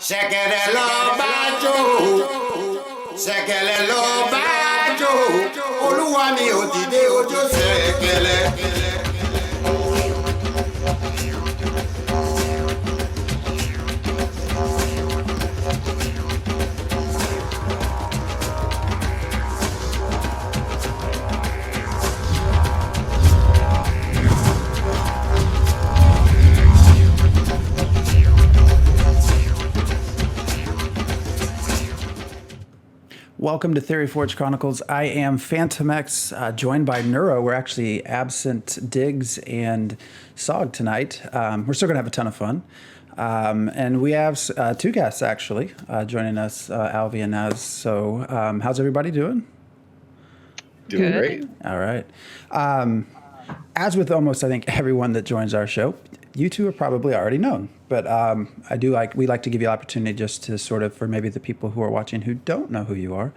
Ṣẹ̀kẹ̀rẹ̀ lọ bá jó, ṣẹ̀kẹ̀rẹ̀ lọ bá jó, olúwa mi ò dìde ojó ṣẹ̀kẹ̀rẹ̀. Welcome to Theoryforge Chronicles. I am Phantom X, joined by Neuro. We're actually absent Diggs and Sog tonight. We're still going to have a ton of fun. And we have two guests, actually, joining us, Alvy and Nazrab. So how's everybody doing? Doing great. All right. As with almost, I think, everyone that joins our show, you two are probably already known. But we like to give you an opportunity just to sort of, for maybe the people who are watching who don't know who you are,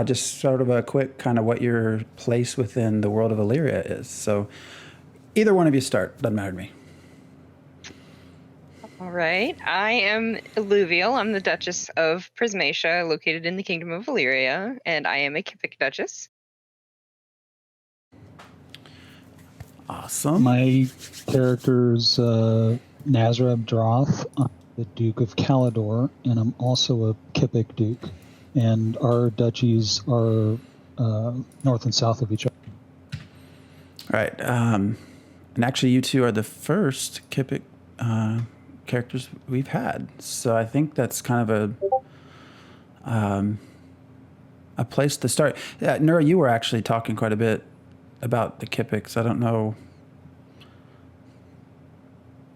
just sort of a quick kind of what your place within the world of Elyria is. So either one of you start, doesn't matter to me. All right. I am Alluvial. I'm the Duchess of Prismatia, located in the Kingdom of Elyria, and I am a Kipik Duchess. Awesome. My character's Nazrab Droth. I'm the Duke of Calador, and I'm also a Kipik Duke. And our duchies are north and south of each other. All right. And actually, you two are the first Kipik characters we've had. So I think that's kind of a place to start. Yeah, Nura, you were actually talking quite a bit about the Kipiks. I don't know.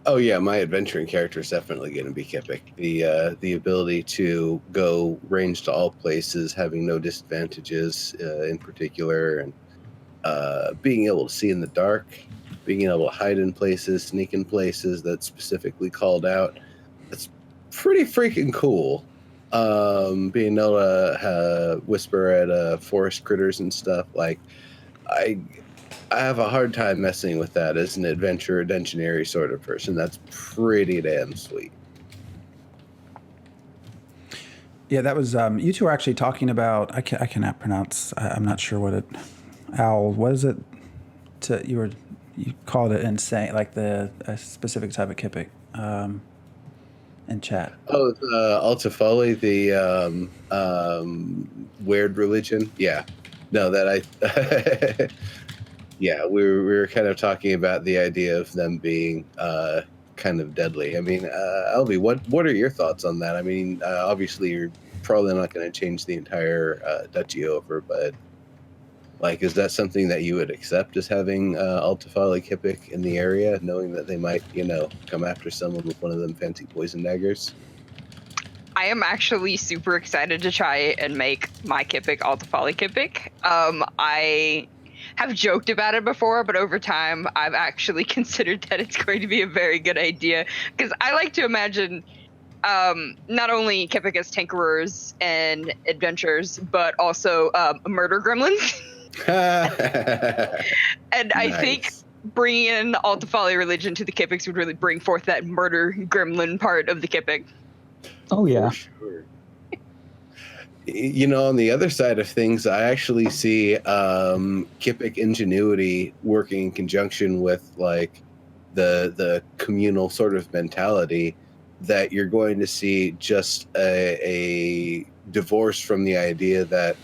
Oh yeah, my adventuring character is definitely going to be Kipik. The ability to go range to all places, having no disadvantages in particular, and being able to see in the dark, being able to hide in places, sneak in places that's specifically called out. That's pretty freaking cool. Being able to whisper at forest critters and stuff. Like, I have a hard time messing with that as an adventuary sort of person. That's pretty damn sweet. Yeah, that was you two were actually talking about. I cannot pronounce. I'm not sure what it. Owl. What is it? You called it insane, like a specific type of Kipik. In chat. Oh, Altafali, the weird religion. Yeah, no, that I. Yeah, we were kind of talking about the idea of them being kind of deadly. I mean, Alvy, what are your thoughts on that? I mean, obviously you're probably not going to change the entire duchy over, but like, is that something that you would accept as having Altafali Kipik in the area, knowing that they might, come after someone with one of them fancy poison daggers? I am actually super excited to try and make my Kipik Altafali Kipik. I have joked about it before, but over time I've actually considered that it's going to be a very good idea, because I like to imagine not only Kipik as tinkerers and adventurers, but also murder gremlins. And I think bringing in the Altafali religion to the Kipiks would really bring forth that murder gremlin part of the Kipik. Oh yeah. For sure. On the other side of things, I actually see Kipik ingenuity working in conjunction with like the communal sort of mentality that you're going to see just a divorce from the idea that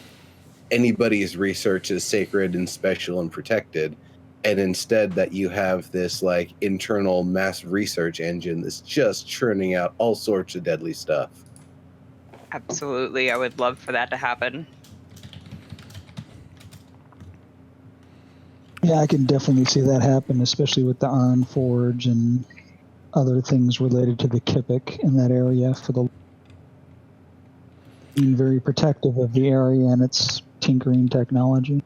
anybody's research is sacred and special and protected, and instead that you have this like internal mass research engine that's just churning out all sorts of deadly stuff. Absolutely, I would love for that to happen. Yeah, I can definitely see that happen, especially with the Iron Forge and other things related to the Kipik in that area, for the being very protective of the area and its tinkering technology.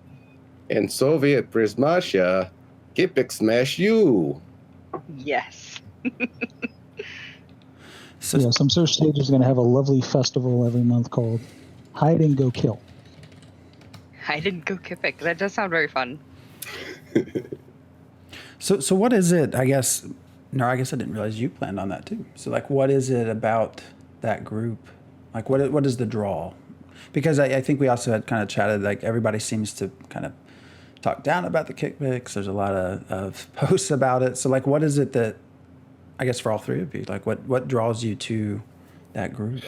In Soviet Prismatia, Kipik smash you. Yes. So yeah, some sort of stage is going to have a lovely festival every month called Hide and Go Kill. Hide and Go Kipik. That does sound very fun. So what is it? I guess I didn't realize you planned on that too. So like, what is it about that group? Like, what is the draw? Because I think we also had kind of chatted, like, everybody seems to kind of talk down about the kickbacks. There's a lot of posts about it. So, like, what is it that, I guess for all three of you, like, what draws you to that group?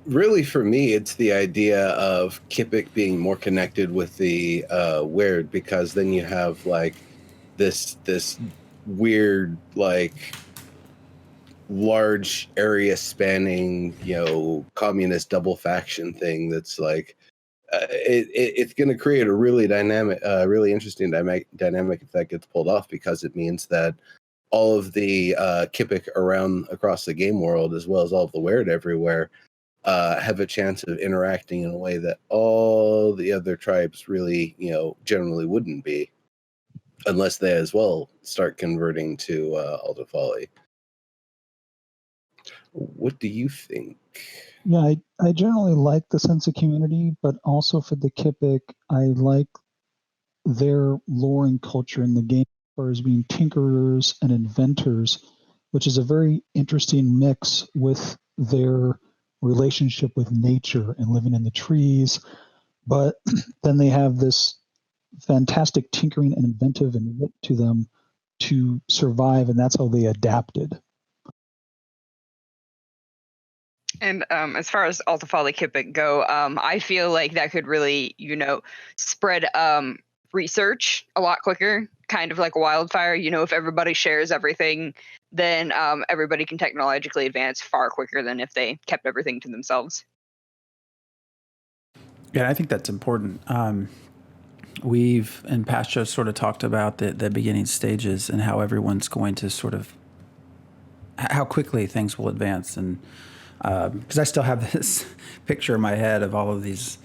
Really, for me, it's the idea of Kipik being more connected with the weird, because then you have like this weird, like, large area spanning, communist double faction thing that's like it's going to create a really really interesting dynamic if that gets pulled off, because it means that all of the Kipik across the game world, as well as all of the weird everywhere, have a chance of interacting in a way that all the other tribes really, generally wouldn't be, unless they as well start converting to Altafali. What do you think? Yeah, I generally like the sense of community, but also for the Kipik, I like their lore and culture in the game as far as being tinkerers and inventors, which is a very interesting mix with their relationship with nature and living in the trees. But then they have this fantastic tinkering and inventive and wit to them to survive, and that's how they adapted. And as far as Altafali Kipik go, I feel like that could really, spread research a lot quicker, kind of like wildfire. If everybody shares everything, then everybody can technologically advance far quicker than if they kept everything to themselves. Yeah, I think that's important. We've in past shows sort of talked about the beginning stages and how everyone's going to sort of how quickly things will advance, and because I still have this picture in my head of all of these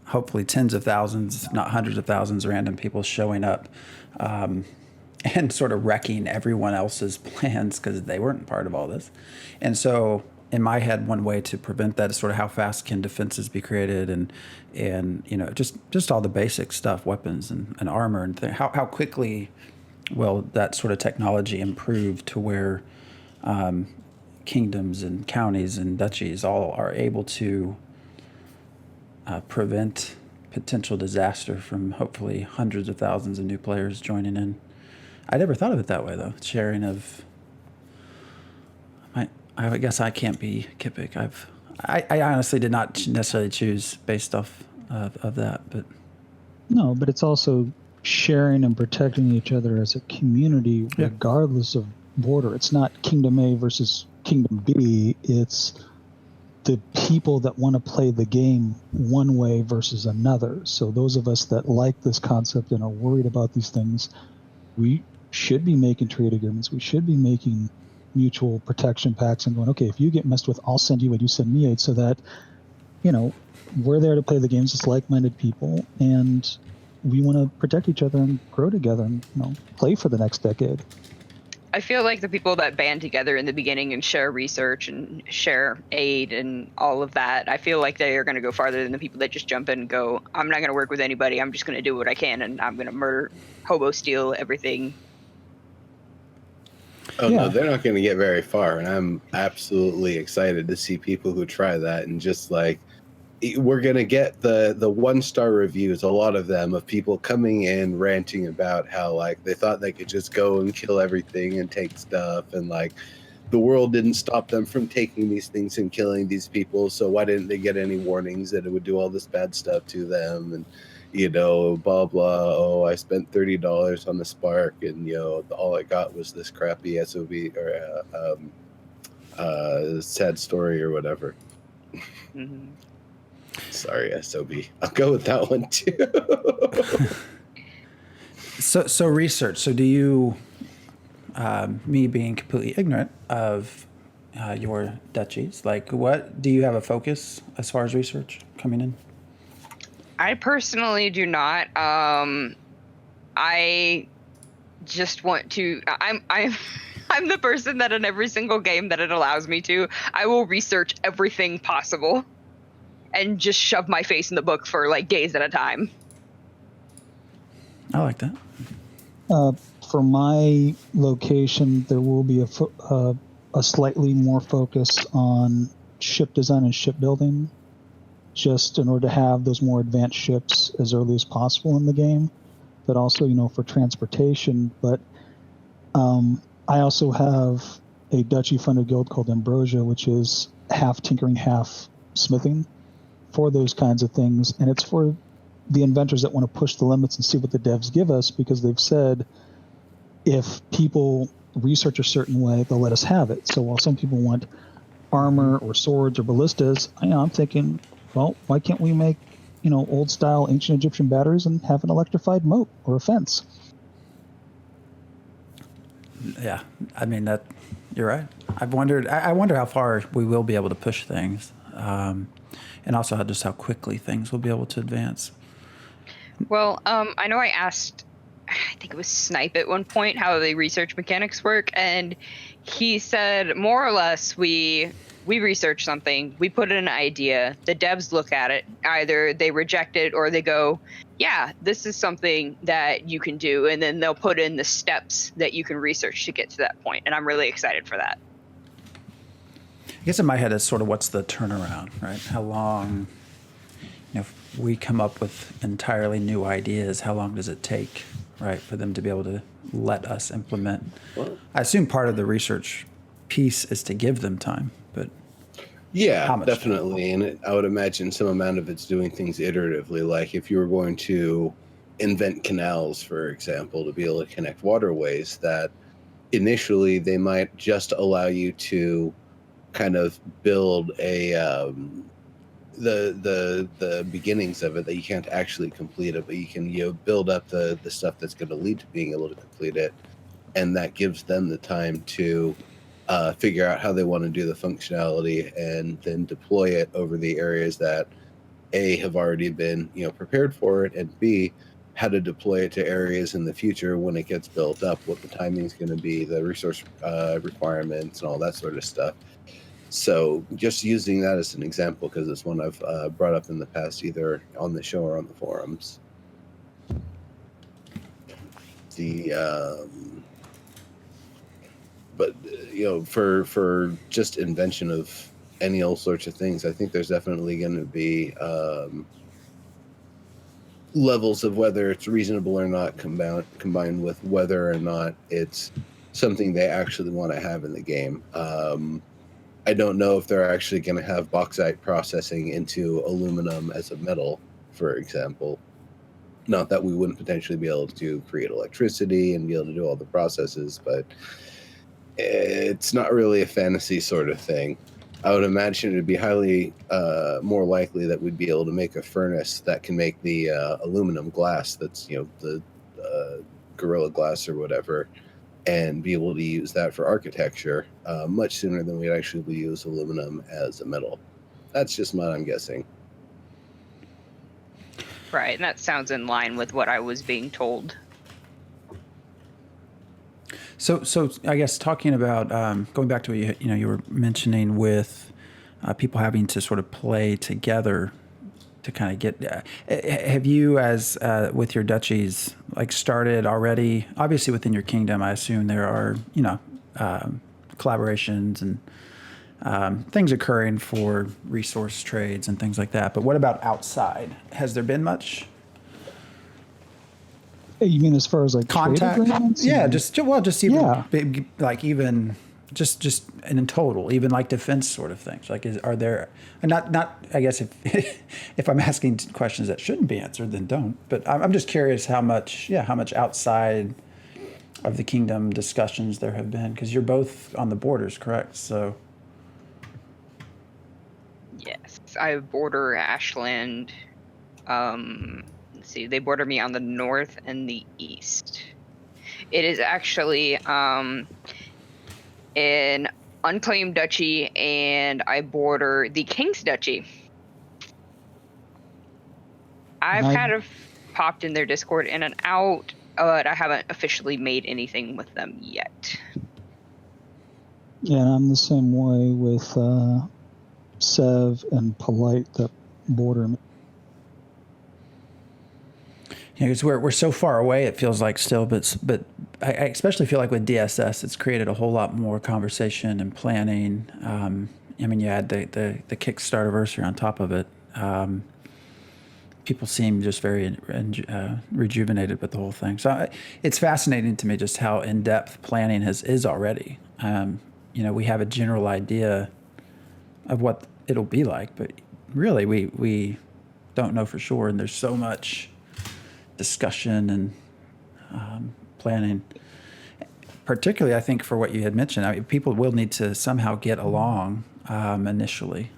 hopefully tens of thousands, if not hundreds of thousands, random people showing up and sort of wrecking everyone else's plans because they weren't part of all this. And so in my head, one way to prevent that is sort of how fast can defenses be created, and just all the basic stuff, weapons and armor, and how quickly will that sort of technology improve to where kingdoms and counties and duchies all are able to prevent potential disaster from hopefully hundreds of thousands of new players joining in. I never thought of it that way, though. Sharing of... I guess I can't be Kipik. I honestly did not necessarily choose based off of that, but... No, but it's also sharing and protecting each other as a community, regardless of border. It's not Kingdom A versus Kingdom B. It's the people that want to play the game one way versus another. So those of us that like this concept and are worried about these things, we should be making trade agreements. We should be making mutual protection packs and going, okay, if you get messed with, I'll send you aid, you send me aid, so that, we're there to play the games as like-minded people, and we want to protect each other and grow together and, play for the next decade. I feel like the people that band together in the beginning and share research and share aid and all of that, I feel like they are going to go farther than the people that just jump in and go, I'm not going to work with anybody, I'm just going to do what I can, and I'm going to murder, hobo steal everything. Oh, yeah. No, they're not going to get very far, and I'm absolutely excited to see people who try that, and just like, we're going to get the 1-star reviews, a lot of them, of people coming in ranting about how, like, they thought they could just go and kill everything and take stuff, and like the world didn't stop them from taking these things and killing these people, so why didn't they get any warnings that it would do all this bad stuff to them, and blah blah. Oh, I spent $30 on the Spark, and all I got was this crappy SOB or sad story or whatever. Mm-hmm. Sorry, SOB. I'll go with that one too. So research. So do you, me being completely ignorant of your duchies, like, what do you have a focus as far as research coming in? I personally do not. I just want to. I'm the person that in every single game that it allows me to, I will research everything possible, and just shove my face in the book for like days at a time. I like that. For my location, there will be a slightly more focus on ship design and shipbuilding, just in order to have those more advanced ships as early as possible in the game, but also, for transportation. But I also have a duchy-funded guild called Ambrosia, which is half tinkering, half smithing for those kinds of things. And it's for the inventors that want to push the limits and see what the devs give us, because they've said if people research a certain way, they'll let us have it. So while some people want armor or swords or ballistas, I'm thinking, well, why can't we make, old-style ancient Egyptian batteries and have an electrified moat or a fence? Yeah, I mean that. You're right. I've wondered. I wonder how far we will be able to push things, and also how quickly things will be able to advance. Well, I know I asked, I think it was Snipe at one point, how the research mechanics work, and he said more or less we research something, we put in an idea, the devs look at it, either they reject it or they go, yeah, this is something that you can do, and then they'll put in the steps that you can research to get to that point, and I'm really excited for that. I guess in my head it's sort of what's the turnaround, right? How long, if we come up with entirely new ideas, how long does it take, right, for them to be able to let us implement? Well, I assume part of the research piece is to give them time, but yeah, definitely. And I would imagine some amount of it's doing things iteratively. Like if you were going to invent canals, for example, to be able to connect waterways, that initially they might just allow you to kind of build the beginnings of it, that you can't actually complete it, but you can build up the stuff that's going to lead to being able to complete it, and that gives them the time to figure out how they want to do the functionality and then deploy it over the areas that A, have already been prepared for it, and B, how to deploy it to areas in the future when it gets built up, what the timing is going to be, the resource requirements, and all that sort of stuff. So just using that as an example, because it's one I've brought up in the past, either on the show or on the forums. But for just invention of any old sorts of things, I think there's definitely going to be levels of whether it's reasonable or not, combined with whether or not it's something they actually want to have in the game. I don't know if they're actually going to have bauxite processing into aluminum as a metal, for example. Not that we wouldn't potentially be able to create electricity and be able to do all the processes, but it's not really a fantasy sort of thing. I would imagine it'd be highly more likely that we'd be able to make a furnace that can make the aluminum glass that's, the Gorilla Glass or whatever, and be able to use that for architecture much sooner than we'd actually use aluminum as a metal. That's just what I'm guessing. Right, and that sounds in line with what I was being told. So I guess talking about going back to what you were mentioning with people having to sort of play together to kind of get. Have you, as with your duchies, like started already? Obviously, within your kingdom, I assume there are collaborations and things occurring for resource trades and things like that. But what about outside? Has there been much? You mean as far as like Contact? Yeah, just even like even just in total, even like defense sort of things. Like, are there? And not. I guess if if I'm asking questions that shouldn't be answered, then don't. But I'm just curious how much outside of the kingdom discussions there have been, because you're both on the borders, correct? So. Yes, I border Ashland. Let's see, they border me on the north and the east. It is actually an unclaimed duchy, and I border the King's Duchy. I've kind of popped in their Discord in and out, but I haven't officially made anything with them yet. Yeah, and I'm the same way with Sev and Polite that border me. Yeah, because we're so far away, it feels like still, but I especially feel like with DSS, it's created a whole lot more conversation and planning, I mean, you add the Kickstarter anniversary on top of it. People seem just very rejuvenated with the whole thing. So it's fascinating to me just how in-depth planning is already. We have a general idea of what it'll be like, but really we don't know for sure. And there's so much discussion and planning. Particularly, I think, for what you had mentioned, I mean, people will need to somehow get along initially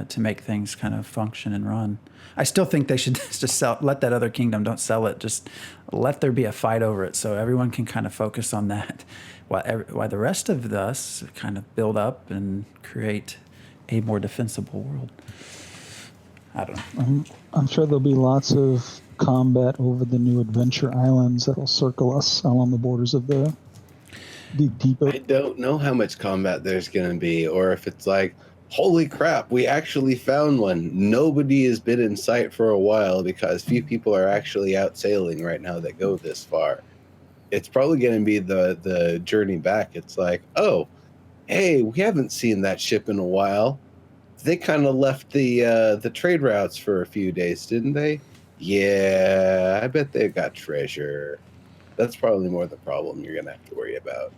to make things kind of function and run. I still think they should just let that other kingdom, don't sell it, just let there be a fight over it so everyone can kind of focus on that while the rest of us kind of build up and create a more defensible world. I don't know. I'm sure there'll be lots of combat over the new adventure islands that'll circle us along the borders of the deeper. I don't know how much combat there's going to be, or if it's like, holy crap, we actually found one. Nobody has been in sight for a while because few people are actually out sailing right now that go this far. It's probably going to be the journey back. It's like, oh, hey, we haven't seen that ship in a while. They kind of left the trade routes for a few days, didn't they? Yeah, I bet they've got treasure. That's probably more the problem you're going to have to worry about.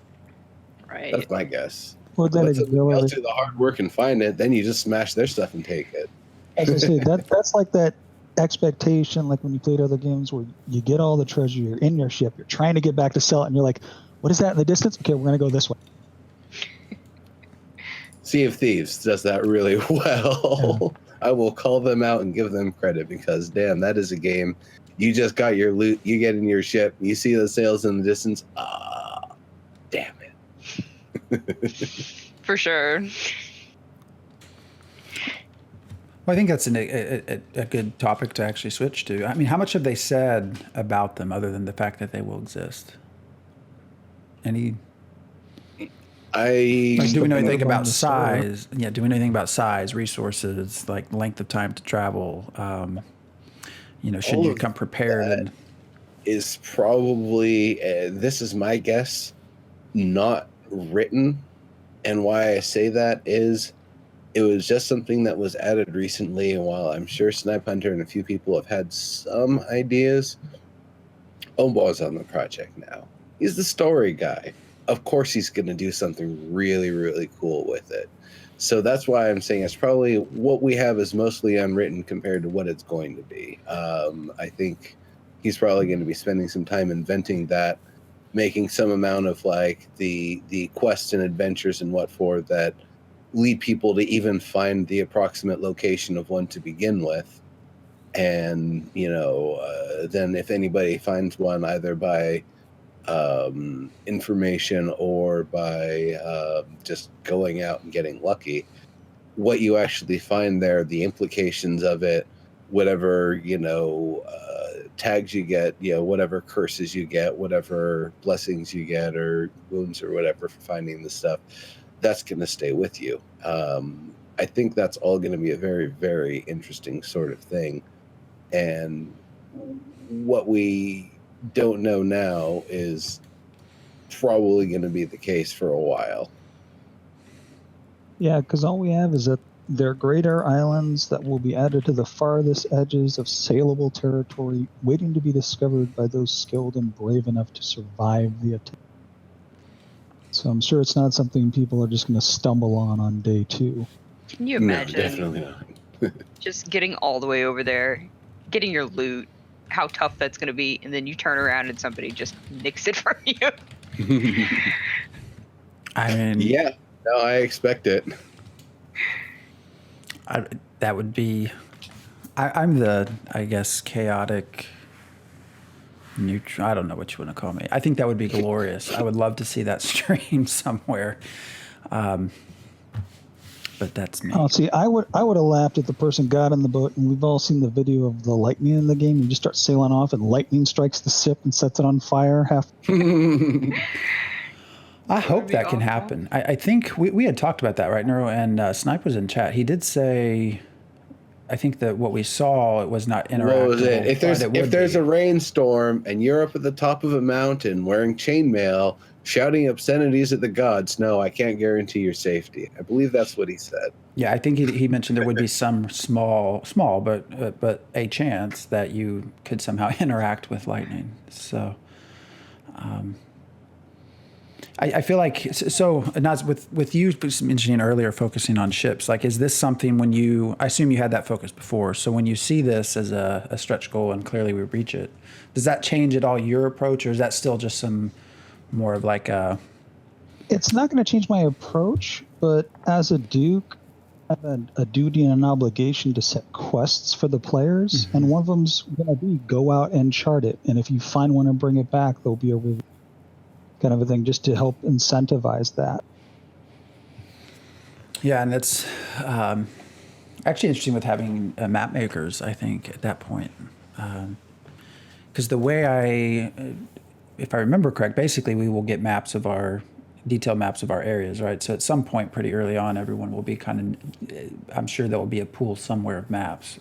Right. That's my guess. Well, then Let somebody else do the hard work and find it, then you just smash their stuff and take it. As I say, that's like that expectation, like when you played other games where you get all the treasure, you're in your ship, you're trying to get back to sell it, and you're like, what is that in the distance? Okay, we're going to go this way. Sea of Thieves does that really well. Yeah. I will call them out and give them credit because, damn, that is a game. You just got your loot, you get in your ship, you see the sails in the distance. Damn it. For sure. Well, I think that's a good topic to actually switch to. I mean, how much have they said about them other than the fact that they will exist? Any? Do we know anything about size? Yeah, do we know anything about size, resources, like length of time to travel? Should you come prepared? Is probably, this is my guess, not written. And why I say that is it was just something that was added recently. And while I'm sure Snipe Hunter and a few people have had some ideas, Ombo's on the project now. He's the story guy. Of course he's going to do something really, really cool with it. So that's why I'm saying it's probably what we have is mostly unwritten compared to what it's going to be. I think he's probably going to be spending some time inventing that, making some amount of like the quests and adventures and what for that lead people to even find the approximate location of one to begin with. And, then if anybody finds one either by information or by just going out and getting lucky, what you actually find there, the implications of it, whatever, tags you get, whatever curses you get, whatever blessings you get or wounds or whatever for finding the stuff, that's going to stay with you. I think that's all going to be a very, very interesting sort of thing. And what we don't know now is probably going to be the case for a while. Yeah, because all we have is that they're greater islands that will be added to the farthest edges of saleable territory, waiting to be discovered by those skilled and brave enough to survive the attack. So I'm sure it's not something people are just going to stumble on day 2. Can you imagine? No, definitely not. Just getting all the way over there, getting your loot, how tough that's going to be, and then you turn around and somebody just nicks it from you. I mean, yeah, no, I expect it. That would be. I'm the, I guess, chaotic. Neutral. I don't know what you want to call me. I think that would be glorious. I would love to see that stream somewhere. But that's me. Oh, see, I would have laughed if the person got in the boat, and we've all seen the video of the lightning in the game. You just start sailing off, and lightning strikes the ship and sets it on fire. I hope that can happen. I think we had talked about that, right, Neuro? And Snipe was in chat. He did say I think that what we saw, it was not interactive. What was it? If there's a rainstorm and you're up at the top of a mountain wearing chainmail, shouting obscenities at the gods, no, I can't guarantee your safety. I believe that's what he said. Yeah, I think he mentioned there would be some small, but a chance that you could somehow interact with lightning. So, I feel like so. Naz, with you mentioning earlier, focusing on ships, like, is this something when you? I assume you had that focus before. So when you see this as a stretch goal and clearly we reach it, does that change at all your approach, or is that still just some more of like a? It's not going to change my approach, but as a Duke, I have a duty and an obligation to set quests for the players, and one of them's going to be go out and chart it. And if you find one and bring it back, there'll be a kind of a thing just to help incentivize that. Yeah, and it's actually interesting with having map makers, I think, at that point. Because the way if I remember correct, basically we will get detailed maps of our areas, right? So at some point pretty early on, everyone will be I'm sure there will be a pool somewhere of maps.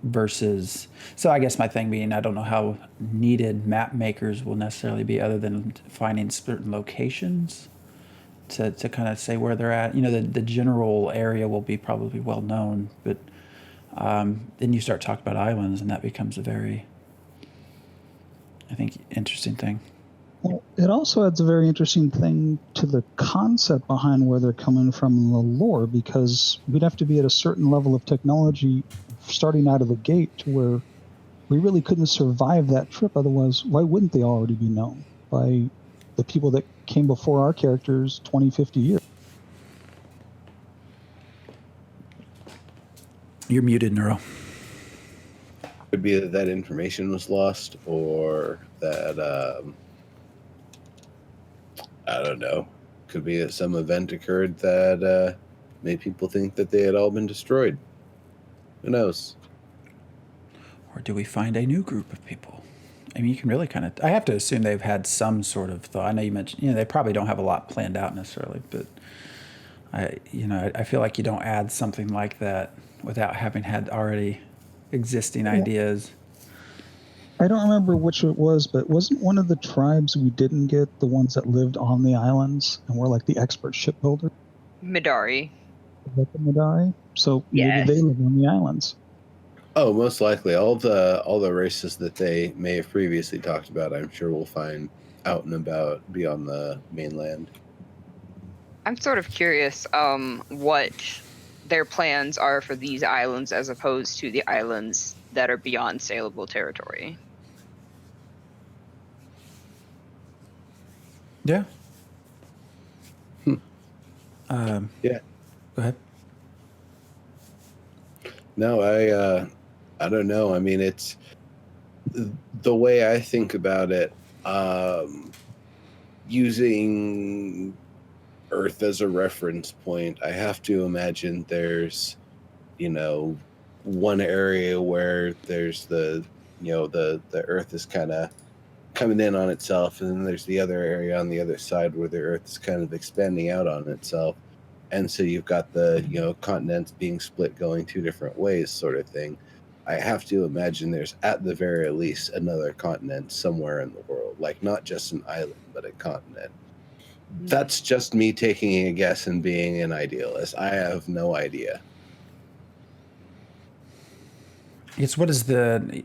Versus, so I guess my thing being, I don't know how needed map makers will necessarily be, other than finding certain locations to kind of say where they're at. You know, the general area will be probably well known, but then you start talking about islands, and that becomes a very, I think, interesting thing. Well, it also adds a very interesting thing to the concept behind where they're coming from in the lore, because we'd have to be at a certain level of technology starting out of the gate to where we really couldn't survive that trip. Otherwise, why wouldn't they already be known by the people that came before our characters 20, 50 years? You're muted, Neuro. Could be that information was lost, or that I don't know. Could be that some event occurred that made people think that they had all been destroyed. Who knows? Or do we find a new group of people? I mean, you can really I have to assume they've had some sort of thought. I know you mentioned, they probably don't have a lot planned out necessarily, but I feel like you don't add something like that without having had already existing ideas. I don't remember which it was, but wasn't one of the tribes we didn't get the ones that lived on the islands and were like the expert shipbuilder? Midari. Is that the Midari? So Yes. maybe they live on the islands. Oh, most likely. All the races that they may have previously talked about, I'm sure we'll find out and about beyond the mainland. I'm sort of curious what their plans are for these islands as opposed to the islands that are beyond saleable territory. Yeah. Yeah. Go ahead. No, I don't know. I mean, it's the way I think about it, using Earth as a reference point, I have to imagine there's, one area where there's the Earth is kind of coming in on itself, and then there's the other area on the other side where the Earth is kind of expanding out on itself. And so you've got the, continents being split going two different ways sort of thing. I have to imagine there's at the very least another continent somewhere in the world, like not just an island, but a continent. That's just me taking a guess and being an idealist. I have no idea. It's what is the,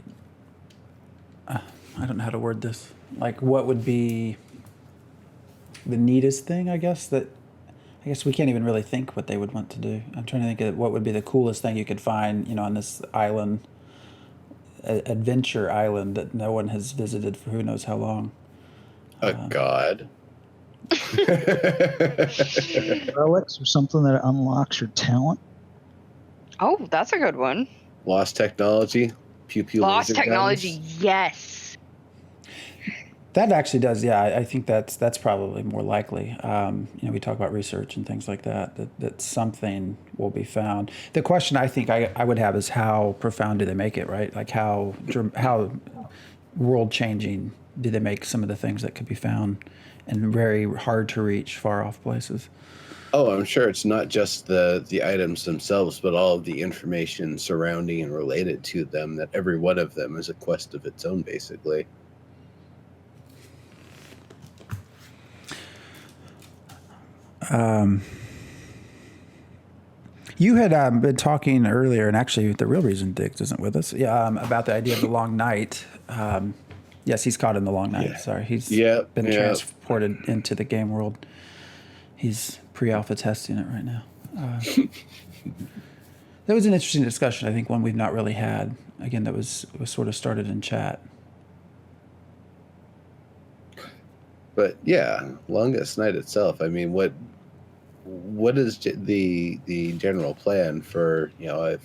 I don't know how to word this. Like, what would be the neatest thing, I guess we can't even really think what they would want to do. I'm trying to think of what would be the coolest thing you could find, on this island, adventure island that no one has visited for who knows how long. A god. Relics or something that unlocks your talent. Oh, that's a good one. Lost technology. Pew-pew Lost laser technology, guns. yes. That actually does, yeah. I think that's probably more likely. We talk about research and things like that something will be found. The question I think I would have is how profound do they make it, right? Like how world-changing do they make some of the things that could be found in very hard-to-reach, far-off places? Oh, I'm sure it's not just the items themselves, but all of the information surrounding and related to them, that every one of them is a quest of its own, basically. You had been talking earlier, and actually, the real reason Diggs isn't with us, about the idea of the long night. Yes, he's caught in the long night. Yeah. Sorry, he's Yep, been yep. transported into the game world. He's pre-alpha testing it right now. That was an interesting discussion. I think one we've not really had. Again, that was sort of started in chat. But yeah, Longest Night itself. I mean, what is the general plan for,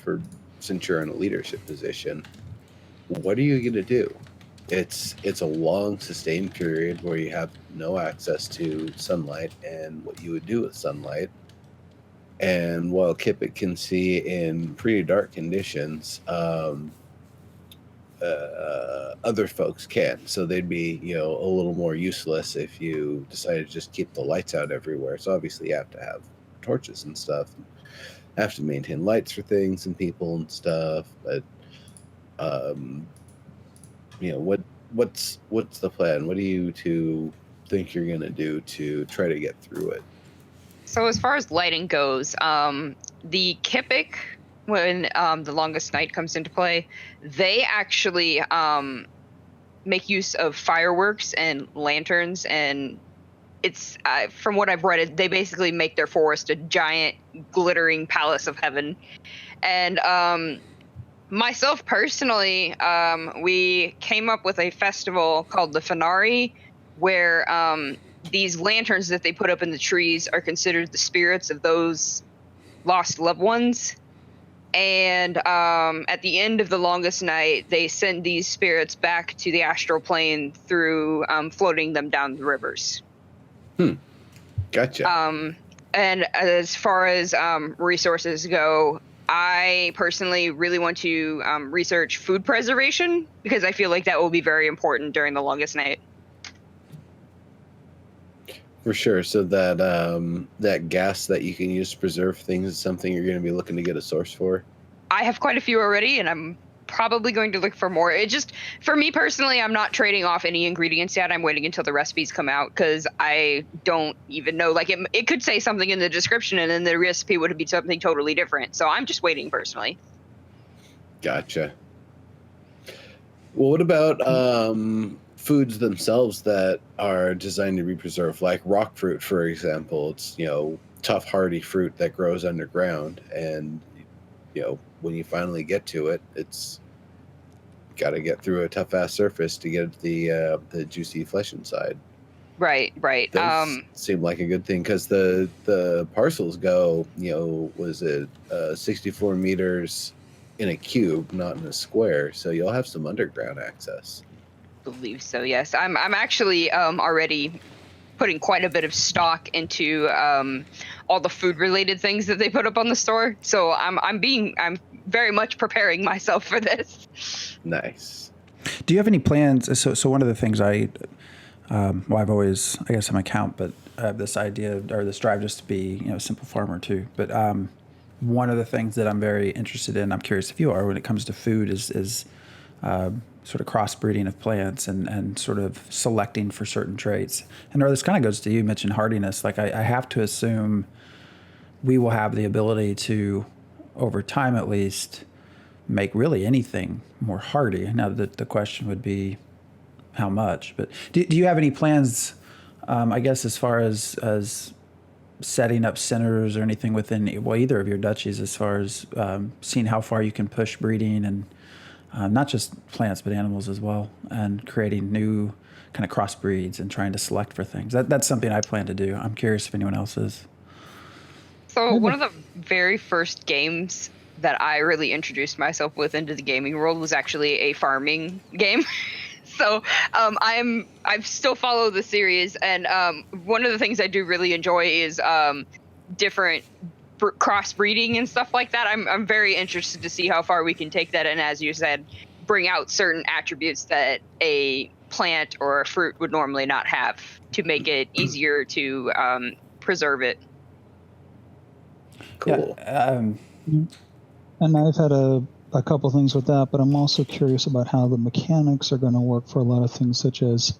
for, since you're in a leadership position? What are you going to do? It's a long sustained period where you have no access to sunlight and what you would do with sunlight. And while Kipik can see in pretty dark conditions, other folks can. So they'd be, a little more useless if you decided to just keep the lights out everywhere. So obviously you have to have torches and stuff. Have to maintain lights for things and people and stuff. But what's the plan? What do you two think you're gonna do to try to get through it? So as far as lighting goes, the Kipik, when the Longest Night comes into play, they actually make use of fireworks and lanterns, and it's from what I've read, they basically make their forest a giant glittering palace of heaven. And myself personally, we came up with a festival called the Fenari, where these lanterns that they put up in the trees are considered the spirits of those lost loved ones. And at the end of the Longest Night, they send these spirits back to the astral plane through floating them down the rivers. Gotcha. And as far as resources go, I personally really want to research food preservation, because I feel like that will be very important during the Longest Night. For sure. So that gas that you can use to preserve things is something you're going to be looking to get a source for? I have quite a few already, and I'm probably going to look for more. It just, for me personally, I'm not trading off any ingredients yet. I'm waiting until the recipes come out, because I don't even know. Like, it could say something in the description, and then the recipe would be something totally different. So I'm just waiting personally. Gotcha. Well, what about foods themselves that are designed to be preserved, like rock fruit, for example? It's, tough, hardy fruit that grows underground, and when you finally get to it, it's got to get through a tough ass surface to get the juicy flesh inside. Right. Those seem like a good thing, because the parcels go, was it 64 meters in a cube, not in a square, so you'll have some underground access. Believe so, yes. I'm actually already putting quite a bit of stock into all the food related things that they put up on the store. So I'm very much preparing myself for this. Nice. Do you have any plans? So one of the things I've always, I guess I'm an account, but I have this idea or this drive just to be, a simple farmer too. But one of the things that I'm very interested in, I'm curious if you are, when it comes to food, is sort of crossbreeding of plants and sort of selecting for certain traits. And this kind of goes to you mentioned hardiness. Like I have to assume we will have the ability to, over time at least, make really anything more hardy. Now the question would be how much. But do you have any plans, I guess, as far as setting up centers or anything within either of your duchies, as far as seeing how far you can push breeding and not just plants, but animals as well, and creating new kind of crossbreeds and trying to select for things. That's something I plan to do. I'm curious if anyone else is. So one of the very first games that I really introduced myself with into the gaming world was actually a farming game. So I still follow the series, and one of the things I do really enjoy is different crossbreeding and stuff like that. I'm very interested to see how far we can take that, and as you said, bring out certain attributes that a plant or a fruit would normally not have to make it easier to preserve it. Cool. And I've had a couple things with that, but I'm also curious about how the mechanics are going to work for a lot of things, such as,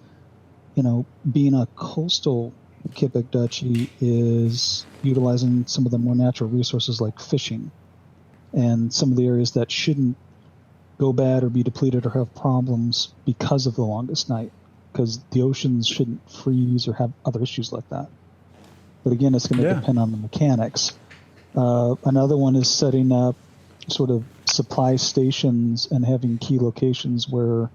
being a coastal Kipik duchy is utilizing some of the more natural resources like fishing, and some of the areas that shouldn't go bad or be depleted or have problems because of the longest night, because the oceans shouldn't freeze or have other issues like that. But again, it's going to depend on the mechanics. Another one is setting up sort of supply stations and having key locations where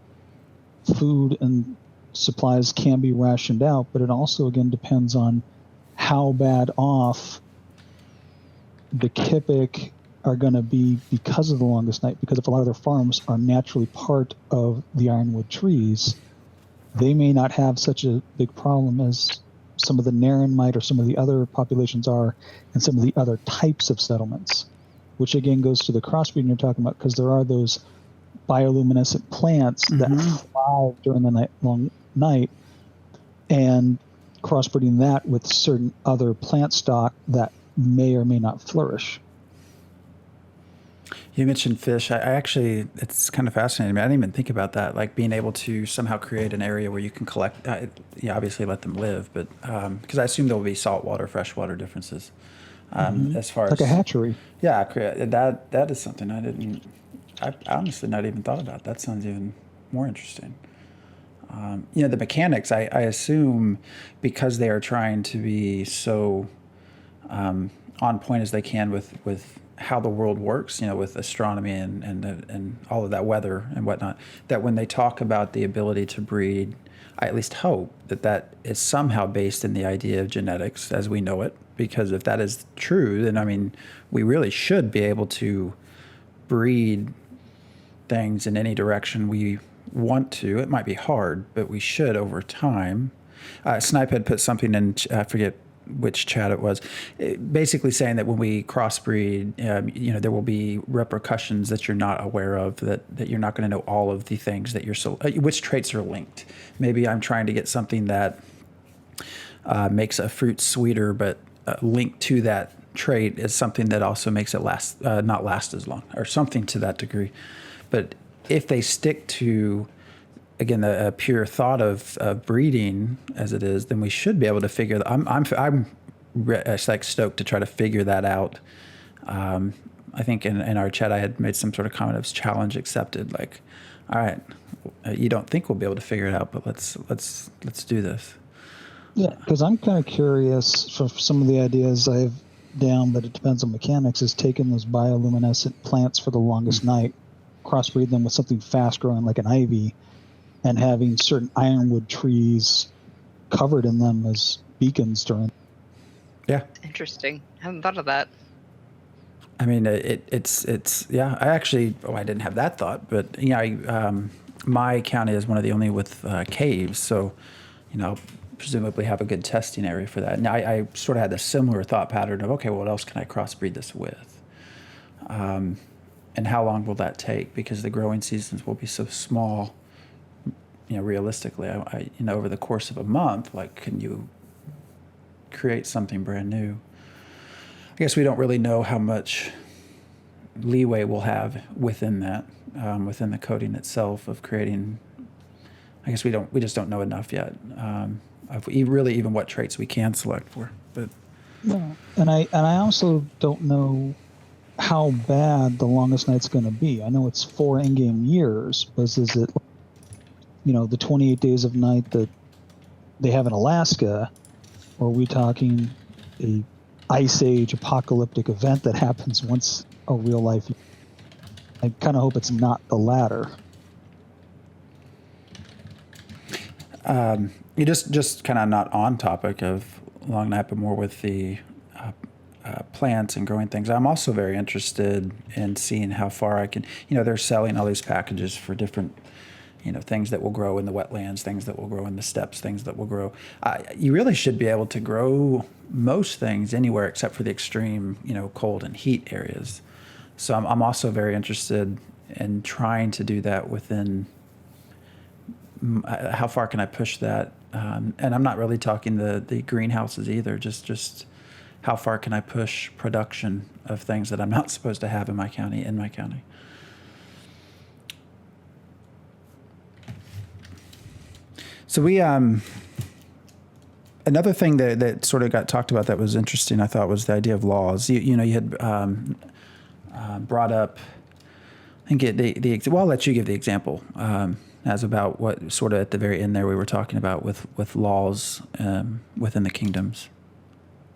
food and supplies can be rationed out, but it also again depends on how bad off the Kipik are going to be because of the longest night, because if a lot of their farms are naturally part of the ironwood trees, they may not have such a big problem as some of the Naren might or some of the other populations are, and some of the other types of settlements, which again goes to the crossbreeding you're talking about, because there are those bioluminescent plants that thrive during the long night, and crossbreeding that with certain other plant stock that may or may not flourish. You mentioned fish. I actually, it's kind of fascinating me. I didn't even think about that, like being able to somehow create an area where you can collect, obviously let them live, but because I assume there will be saltwater, freshwater differences as far like as... a hatchery. Yeah, that is something I honestly not even thought about. That sounds even more interesting. The mechanics, I assume, because they are trying to be so on point as they can with how the world works, with astronomy and all of that weather and whatnot, that when they talk about the ability to breed, I at least hope that is somehow based in the idea of genetics as we know it. Because if that is true, then, we really should be able to breed things in any direction we want to. It might be hard, but we should over time. Snipe had put something in, I forget which chat it was, basically saying that when we crossbreed, there will be repercussions that you're not aware of, that you're not going to know all of the things that which traits are linked. Maybe I'm trying to get something that makes a fruit sweeter, but linked to that trait is something that also makes it not last as long, or something to that degree. But if they stick to, again, the pure thought of breeding as it is, then we should be able to figure that. I'm like stoked to try to figure that out. I think in our chat I had made some sort of comment of challenge accepted. Like, all right, you don't think we'll be able to figure it out, but let's do this. Yeah, because I'm kind of curious for some of the ideas I have down, but it depends on mechanics, is taking those bioluminescent plants for the longest night, crossbreed them with something fast growing like an ivy, and having certain ironwood trees covered in them as beacons during. Yeah. Interesting. I haven't thought of that. It's yeah. I didn't have that thought, but my county is one of the only with caves, so presumably have a good testing area for that. Now I sort of had a similar thought pattern of, okay, what else can I crossbreed this with? And how long will that take? Because the growing seasons will be so small. Realistically, I over the course of a month, like, can you create something brand new? I guess we don't really know how much leeway we'll have within that, within the coding itself of creating. I guess we just don't know enough yet of really even what traits we can select for. But yeah, and I also don't know how bad the longest night's going to be. I know it's 4 in-game years, but is it the 28 days of night that they have in Alaska, or are we talking a ice age apocalyptic event that happens once a real life? I kind of hope it's not the latter. You just kind of not on topic of long night, but more with the plants and growing things. I'm also very interested in seeing how far I can. They're selling all these packages for different, things that will grow in the wetlands, things that will grow in the steppes, things that will grow. You really should be able to grow most things anywhere except for the extreme, cold and heat areas. So I'm also very interested in trying to do that within. How far can I push that? And I'm not really talking the greenhouses either. Just how far can I push production of things that I'm not supposed to have in my county, So we, another thing that sort of got talked about that was interesting, I thought, was the idea of laws. You had brought up, I think well, I'll let you give the example as about what sort of at the very end there we were talking about with laws within the kingdoms.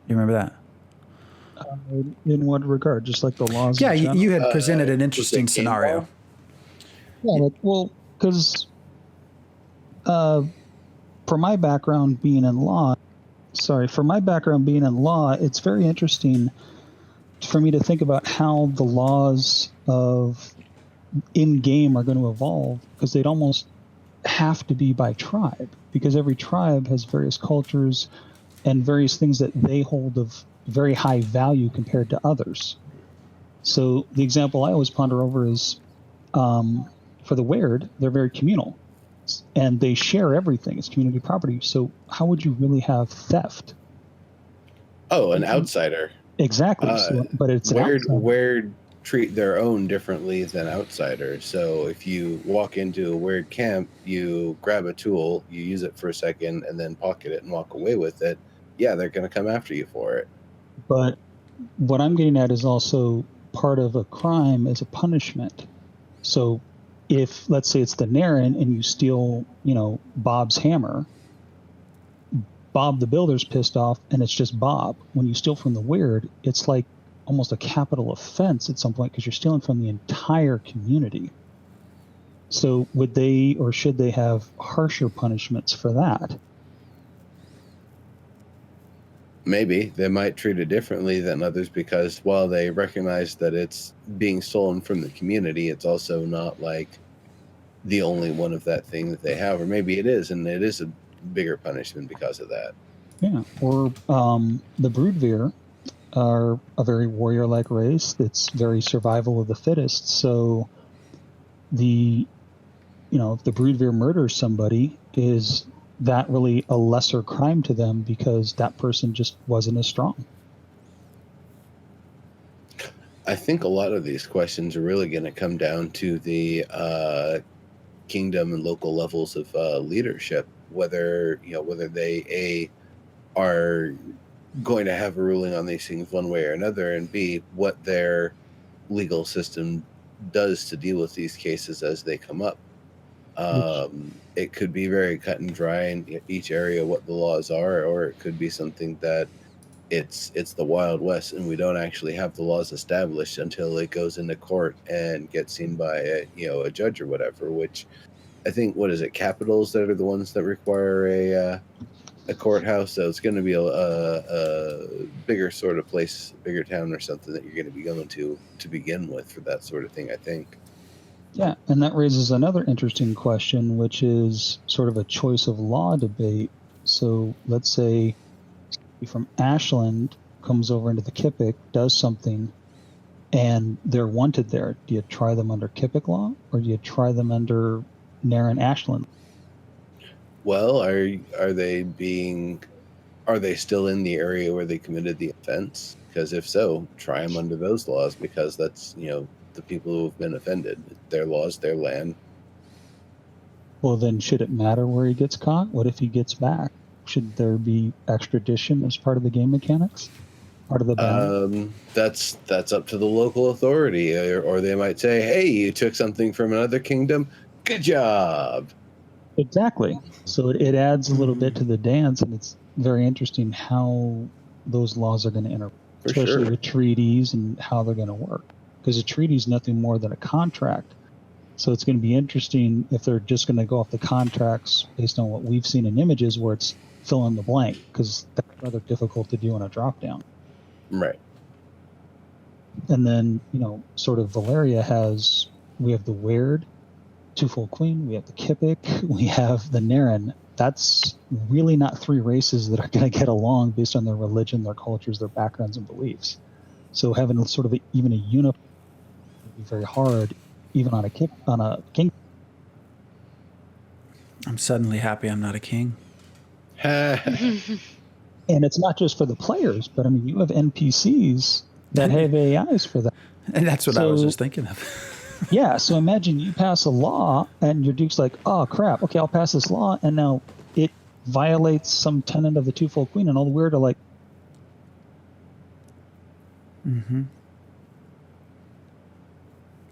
You remember that? In what regard? Just like the laws? Yeah, in general? you had presented an was interesting it game scenario. law? Yeah, because for my background being in law, it's very interesting for me to think about how the laws of in-game are going to evolve, because they'd almost have to be by tribe, because every tribe has various cultures and various things that they hold of very high value compared to others. So the example I always ponder over is for the Weird, they're very communal and they share everything. It's community property. So how would you really have theft? Oh, an outsider. Exactly. But it's an outsider. Weird treat their own differently than outsiders. So if you walk into a weird camp, you grab a tool, you use it for a second, and then pocket it and walk away with it. Yeah, they're going to come after you for it. But what I'm getting at is also part of a crime as a punishment. So if, let's say it's the Naren and you steal, Bob's hammer, Bob the Builder's pissed off and it's just Bob. When you steal from the Weird, it's like almost a capital offense at some point because you're stealing from the entire community. So would they or should they have harsher punishments for that? Maybe they might treat it differently than others because while they recognize that it's being stolen from the community, it's also not like the only one of that thing that they have, or maybe it is, and it is a bigger punishment because of that. Yeah, or the Broodveer are a very warrior-like race that's very survival of the fittest. So if the Broodveer murders somebody, is that really a lesser crime to them because that person just wasn't as strong? I think a lot of these questions are really going to come down to the kingdom and local levels of leadership, whether they are going to have a ruling on these things one way or another, and B, what their legal system does to deal with these cases as they come up. It could be very cut and dry in each area what the laws are, or it could be something that it's the Wild West and we don't actually have the laws established until it goes into court and gets seen by a judge or whatever, which I think, capitals that are the ones that require a courthouse, so it's going to be a bigger sort of place, bigger town or something that you're going to be going to begin with for that sort of thing, I think. Yeah, and that raises another interesting question, which is sort of a choice of law debate. So let's say from Ashland comes over into the Kipik, does something, and they're wanted there. Do you try them under Kipik law, or do you try them under Naren Ashland? Well, are they still in the area where they committed the offense? Because if so, try them under those laws, because that's, the people who have been offended. Their laws, their land. Well, then should it matter where he gets caught? What if he gets back? Should there be extradition as part of the game mechanics? Part of the battle? That's up to the local authority, or they might say, "Hey, you took something from another kingdom. Good job." Exactly. So it adds a little bit to the dance, and it's very interesting how those laws are going to interact, especially with treaties and how they're going to work. Because a treaty is nothing more than a contract. So it's going to be interesting if they're just going to go off the contracts based on what we've seen in images where it's fill in the blank, because that's rather difficult to do in a drop-down. Right. And then, sort of Elyria we have the Weird, Twofold Queen, we have the Kipik, we have the Naren. That's really not three races that are going to get along based on their religion, their cultures, their backgrounds, and beliefs. So having sort of even a unit would be very hard, even on a king. I'm suddenly happy I'm not a king. And And it's not just for the players, but I mean, you have NPCs that have AIs for that. And that's what I was just thinking of. Yeah, so imagine you pass a law and your Duke's like, oh crap, okay, I'll pass this law, and now it violates some tenet of the twofold queen, and all the weird are like, Mm-hmm.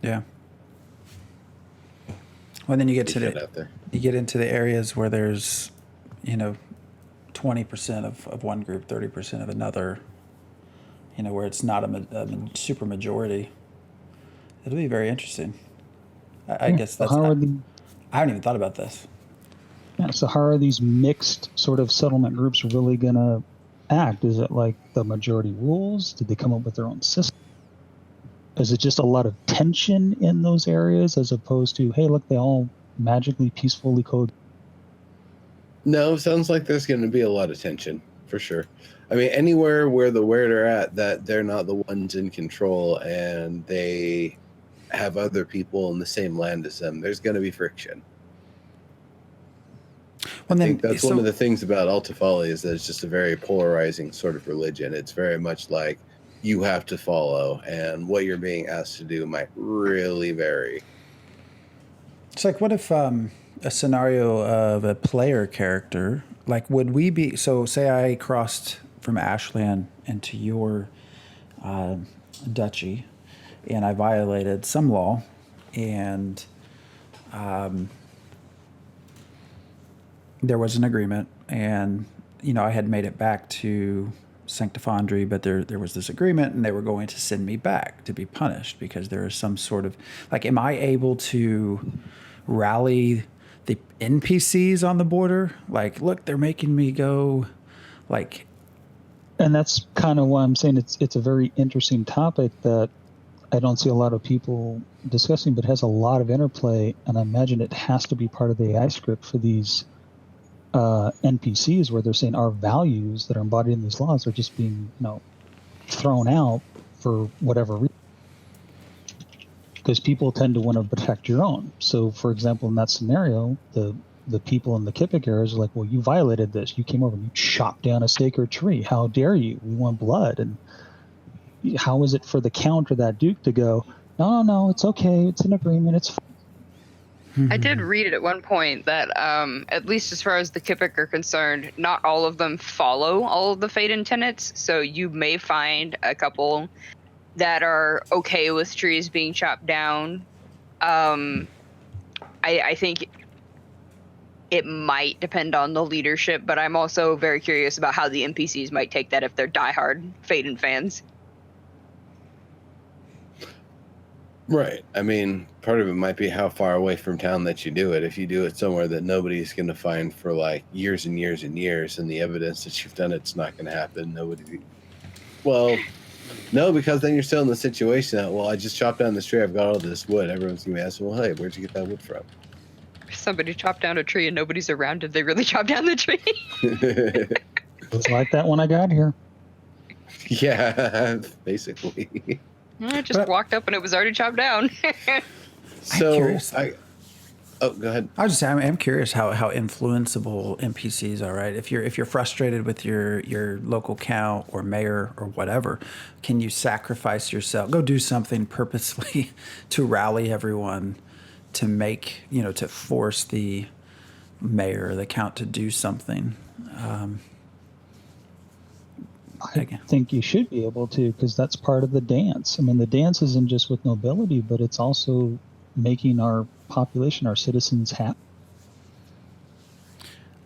Yeah. Well, then you get into the areas where there's, 20% of one group, 30% of another. Where it's not a super majority. It'll be very interesting. I guess that's. I haven't even thought about this. Yeah. So how are these mixed sort of settlement groups really gonna act? Is it like the majority rules? Did they come up with their own system? Is it just a lot of tension in those areas as opposed to, hey, look, they all magically, peacefully code? No, sounds like there's going to be a lot of tension, for sure. I mean, anywhere where they're at, that they're not the ones in control and they have other people in the same land as them, there's going to be friction. I think that's one of the things about Altafali is that it's just a very polarizing sort of religion. It's very much like you have to follow, and what you're being asked to do might really vary. It's like, what if a scenario of a player character, like, would we be, so say I crossed from Ashland into your duchy, and I violated some law, and there was an agreement, and I had made it back to Sanctifandry, but there was this agreement, and they were going to send me back to be punished because there is some sort of, like, am I able to rally the NPCs on the border? Like, look, they're making me go, like. And that's kind of why I'm saying it's a very interesting topic that I don't see a lot of people discussing, but has a lot of interplay, and I imagine it has to be part of the AI script for these NPCs, where they're saying our values that are embodied in these laws are just being, thrown out for whatever reason. Because people tend to want to protect your own. So, for example, in that scenario, the people in the Kipik areas are like, well, you violated this. You came over and you chopped down a sacred tree. How dare you? We want blood. And how is it for the count or that Duke to go, no, it's okay. It's an agreement. It's fine. I did read it at one point that, at least as far as the Kipik are concerned, not all of them follow all of the Faden tenets. So you may find a couple that are okay with trees being chopped down. I think it might depend on the leadership, but I'm also very curious about how the NPCs might take that if they're diehard Faden fans. Right. I mean, part of it might be how far away from town that you do it. If you do it somewhere that nobody's going to find for like years and years and years, and the evidence that you've done it's not going to happen. Well, no, because then you're still in the situation that, well, I just chopped down this tree. I've got all this wood. Everyone's going to be asking, well, hey, where'd you get that wood from? Somebody chopped down a tree and nobody's around. Did they really chop down the tree? It's like that when I got here. Yeah, basically. I just walked up and it was already chopped down. So, go ahead. I was just saying, I'm curious how influenceable NPCs are, right? If you're frustrated with your local count or mayor or whatever, can you sacrifice yourself, go do something purposely to rally everyone, to make, to force the mayor or the count to do something? I think you should be able to, because that's part of the dance. I mean, the dance isn't just with nobility, but it's also making our population, our citizens, happy.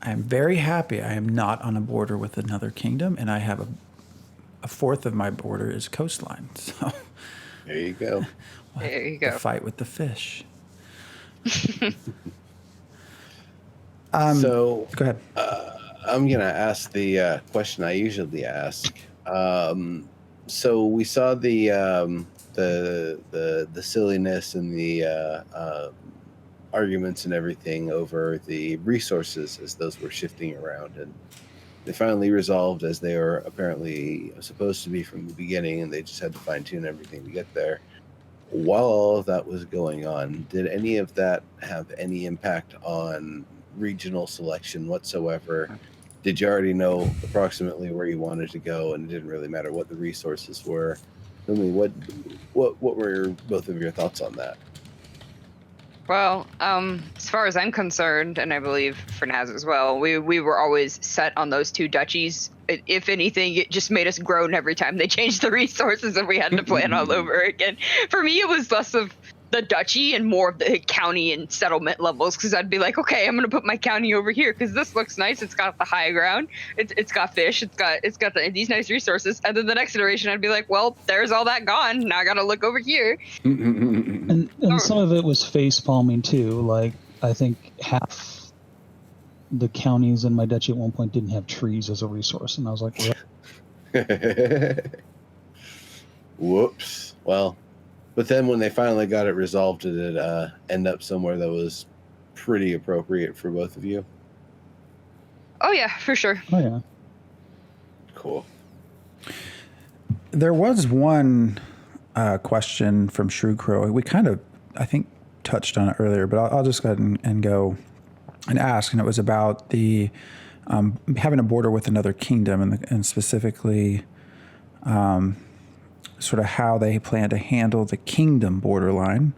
I am very happy I am not on a border with another kingdom, and I have a fourth of my border is coastline. So there you go. There you go. The fight with the fish. So go ahead. I'm gonna ask the question I usually ask. So we saw the silliness and the arguments and everything over the resources as those were shifting around, and they finally resolved as they were apparently supposed to be from the beginning, and they just had to fine tune everything to get there. While all of that was going on, did any of that have any impact on regional selection whatsoever? did you already know approximately where you wanted to go, and it didn't really matter what the resources were? I mean, what were both of your thoughts on that? Well, as far as I'm concerned, and I believe for Naz as well, we were always set on those two duchies. If anything, it just made us groan every time they changed the resources and we had to plan all over again. For me, it was less of the duchy and more of the county and settlement levels, because I'd be like, okay, I'm gonna put my county over here because this looks nice. It's got the high ground. It's got fish. It's got these nice resources. And then the next iteration, I'd be like, well, there's all that gone. Now I gotta look over here. And some of it was face palming too. Like, I think half the counties in my duchy at one point didn't have trees as a resource, and I was like, whoops. Well, but then when they finally got it resolved, did it end up somewhere that was pretty appropriate for both of you? Oh yeah, for sure. oh yeah. Cool. There was one question from Shrew Crow. We kind of, I think, touched on it earlier, but I'll just go ahead and go and ask. And it was about the having a border with another kingdom, and specifically sort of how they plan to handle the kingdom borderline.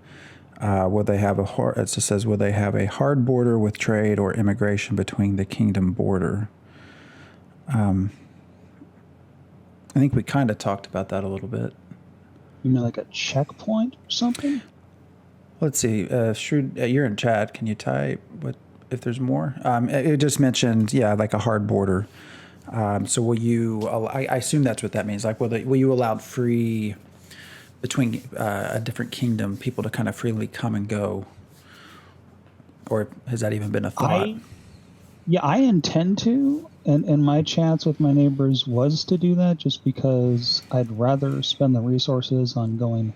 Will they have it just says, will they have a hard border with trade or immigration between the kingdom border? I think we kind of talked about that a little bit. You mean like a checkpoint or something? Let's see. Shrewd, you're in chat. Can you type if there's more? It just mentioned, like a hard border. So will you? I assume that's what that means. Like, will you allow free between a different kingdom people to kind of freely come and go, or has that even been a thought? I intend to, and my chats with my neighbors was to do that, just because I'd rather spend the resources on going,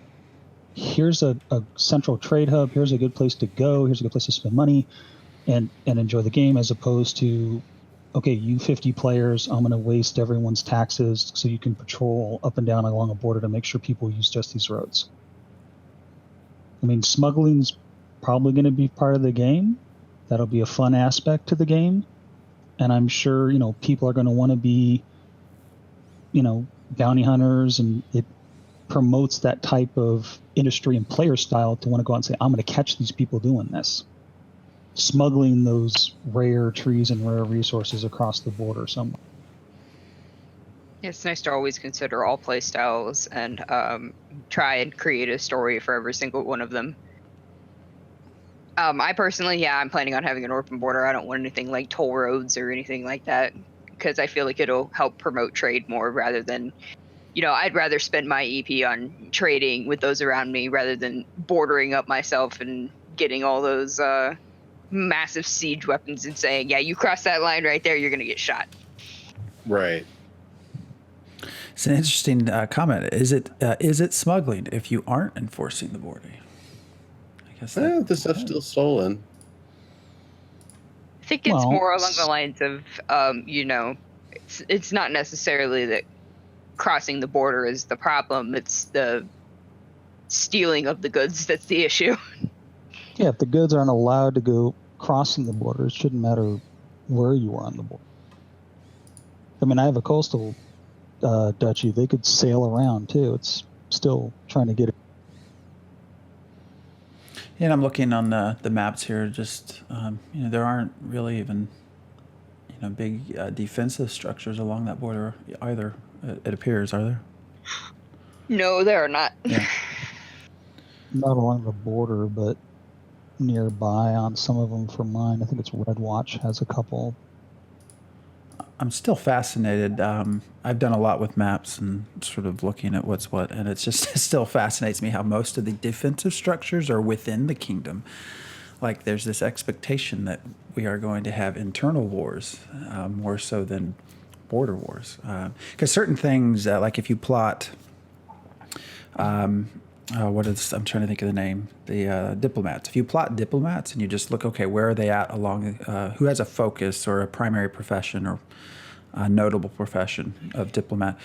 here's a central trade hub, here's a good place to go, here's a good place to spend money and enjoy the game, as opposed to, okay, you 50 players, I'm going to waste everyone's taxes so you can patrol up and down along a border to make sure people use just these roads. I mean, smuggling's probably going to be part of the game. That'll be a fun aspect to the game. And I'm sure, people are going to want to be, bounty hunters, and it promotes that type of industry and player style to want to go out and say, I'm going to catch these people doing this. Smuggling those rare trees and rare resources across the border somewhere. It's nice to always consider all play styles and try and create a story for every single one of them. I personally, I'm planning on having an open border. I don't want anything like toll roads or anything like that, because I feel like it'll help promote trade more rather than, I'd rather spend my EP on trading with those around me rather than bordering up myself and getting all those massive siege weapons and saying, you cross that line right there, you're going to get shot. Right. It's an interesting comment. Is it smuggling if you aren't enforcing the border? I guess the stuff's still stolen. I think it's more along the lines of, it's not necessarily that crossing the border is the problem. It's the stealing of the goods that's the issue. Yeah, if the goods aren't allowed to go crossing the border, it shouldn't matter where you are on the border. I mean, I have a coastal duchy. They could sail around too. It's still trying to get it. And I'm looking on the maps here. Just there aren't really even big defensive structures along that border either. It appears, are there? No, there are not. Yeah. Not along the border, but nearby on some of them for mine. I think it's Red Watch has a couple. I'm still fascinated. I've done a lot with maps and sort of looking at what's what, and it still fascinates me how most of the defensive structures are within the kingdom. Like, there's this expectation that we are going to have internal wars more so than border wars. Because certain things, like if you plot, I'm trying to think of the name, the diplomats. If you plot diplomats and you just look, okay, where are they at along, who has a focus or a primary profession or a notable profession of diplomat,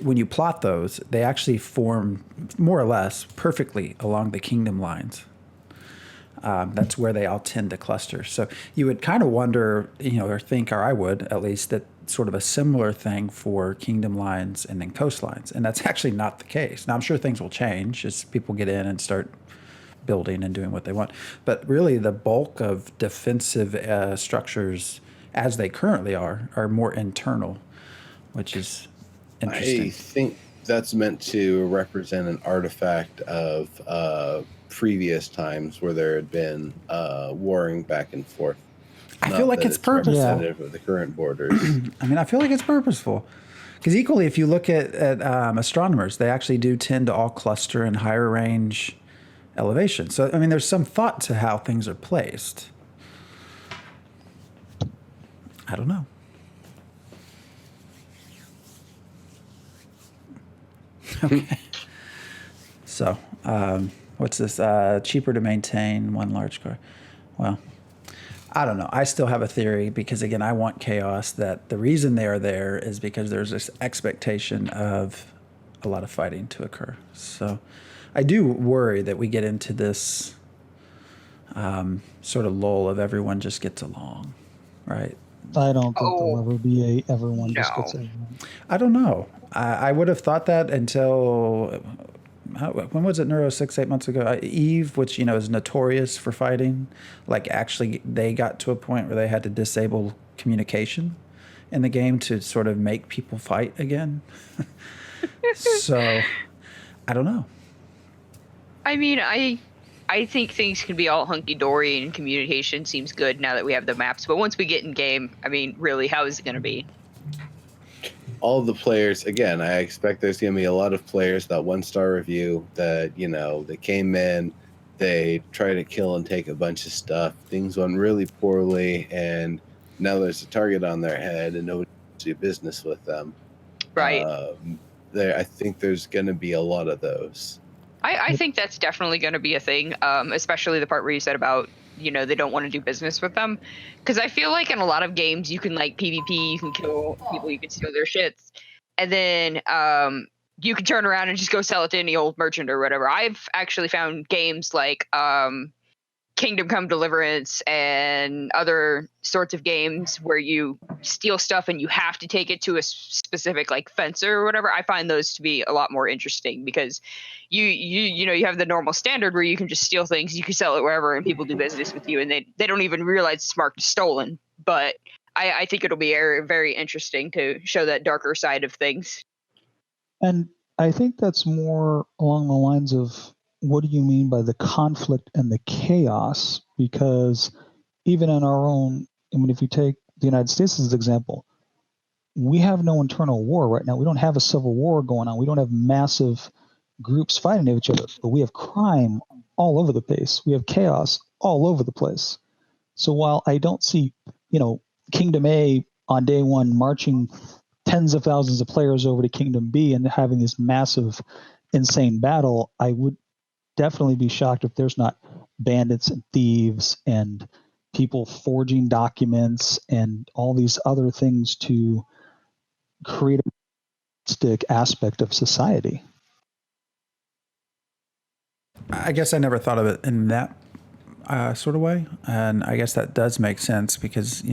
when you plot those, they actually form more or less perfectly along the kingdom lines. That's where they all tend to cluster. So you would kind of wonder, or think, or I would at least, that sort of a similar thing for kingdom lines and then coastlines. And that's actually not the case. Now, I'm sure things will change as people get in and start building and doing what they want. But really, the bulk of defensive structures, as they currently are more internal, which is interesting. I think that's meant to represent an artifact of previous times where there had been warring back and forth. I feel like it's purposeful. Representative of the current borders. I mean, I feel like it's purposeful. Because equally, if you look at astronomers, they actually do tend to all cluster in higher range elevation. So, I mean, there's some thought to how things are placed. I don't know. Okay. So, what's this? Cheaper to maintain one large car. Well, I don't know. I still have a theory because, again, I want chaos, that the reason they are there is because there's this expectation of a lot of fighting to occur. So I do worry that we get into this sort of lull of everyone just gets along, right? I don't think there'll ever be everyone just gets along. I don't know. I would have thought that until... when was it, Neuro, 6-8 months ago? Eve, which, is notorious for fighting, actually they got to a point where they had to disable communication in the game to sort of make people fight again. So, I don't know. I mean, I think things can be all hunky-dory and communication seems good now that we have the maps. But once we get in game, I mean, really, how is it going to be? All the players, again, I expect there's going to be a lot of players that 1-star review that, they came in, they try to kill and take a bunch of stuff. Things went really poorly, and now there's a target on their head, and nobody wants to do business with them. Right. I think there's going to be a lot of those. I think that's definitely going to be a thing, especially the part where you said about, they don't want to do business with them. Because I feel like in a lot of games, you can PvP, you can kill people, you can steal their shits. And then you can turn around and just go sell it to any old merchant or whatever. I've actually found games like Kingdom Come Deliverance and other sorts of games where you steal stuff and you have to take it to a specific fencer or whatever. I find those to be a lot more interesting because you have the normal standard where you can just steal things, you can sell it wherever and people do business with you and they don't even realize it's marked stolen. But I think it'll be very, very interesting to show that darker side of things. And I think that's more along the lines of, what do you mean by the conflict and the chaos? Because even in our own, if you take the United States as an example, we have no internal war right now. We don't have a civil war going on. We don't have massive groups fighting each other, but we have crime all over the place. We have chaos all over the place. So while I don't see, Kingdom A on day one marching tens of thousands of players over to Kingdom B and having this massive, insane battle, I would definitely be shocked if there's not bandits and thieves and people forging documents and all these other things to create a stick aspect of society. I guess I never thought of it in that sort of way, and I guess that does make sense because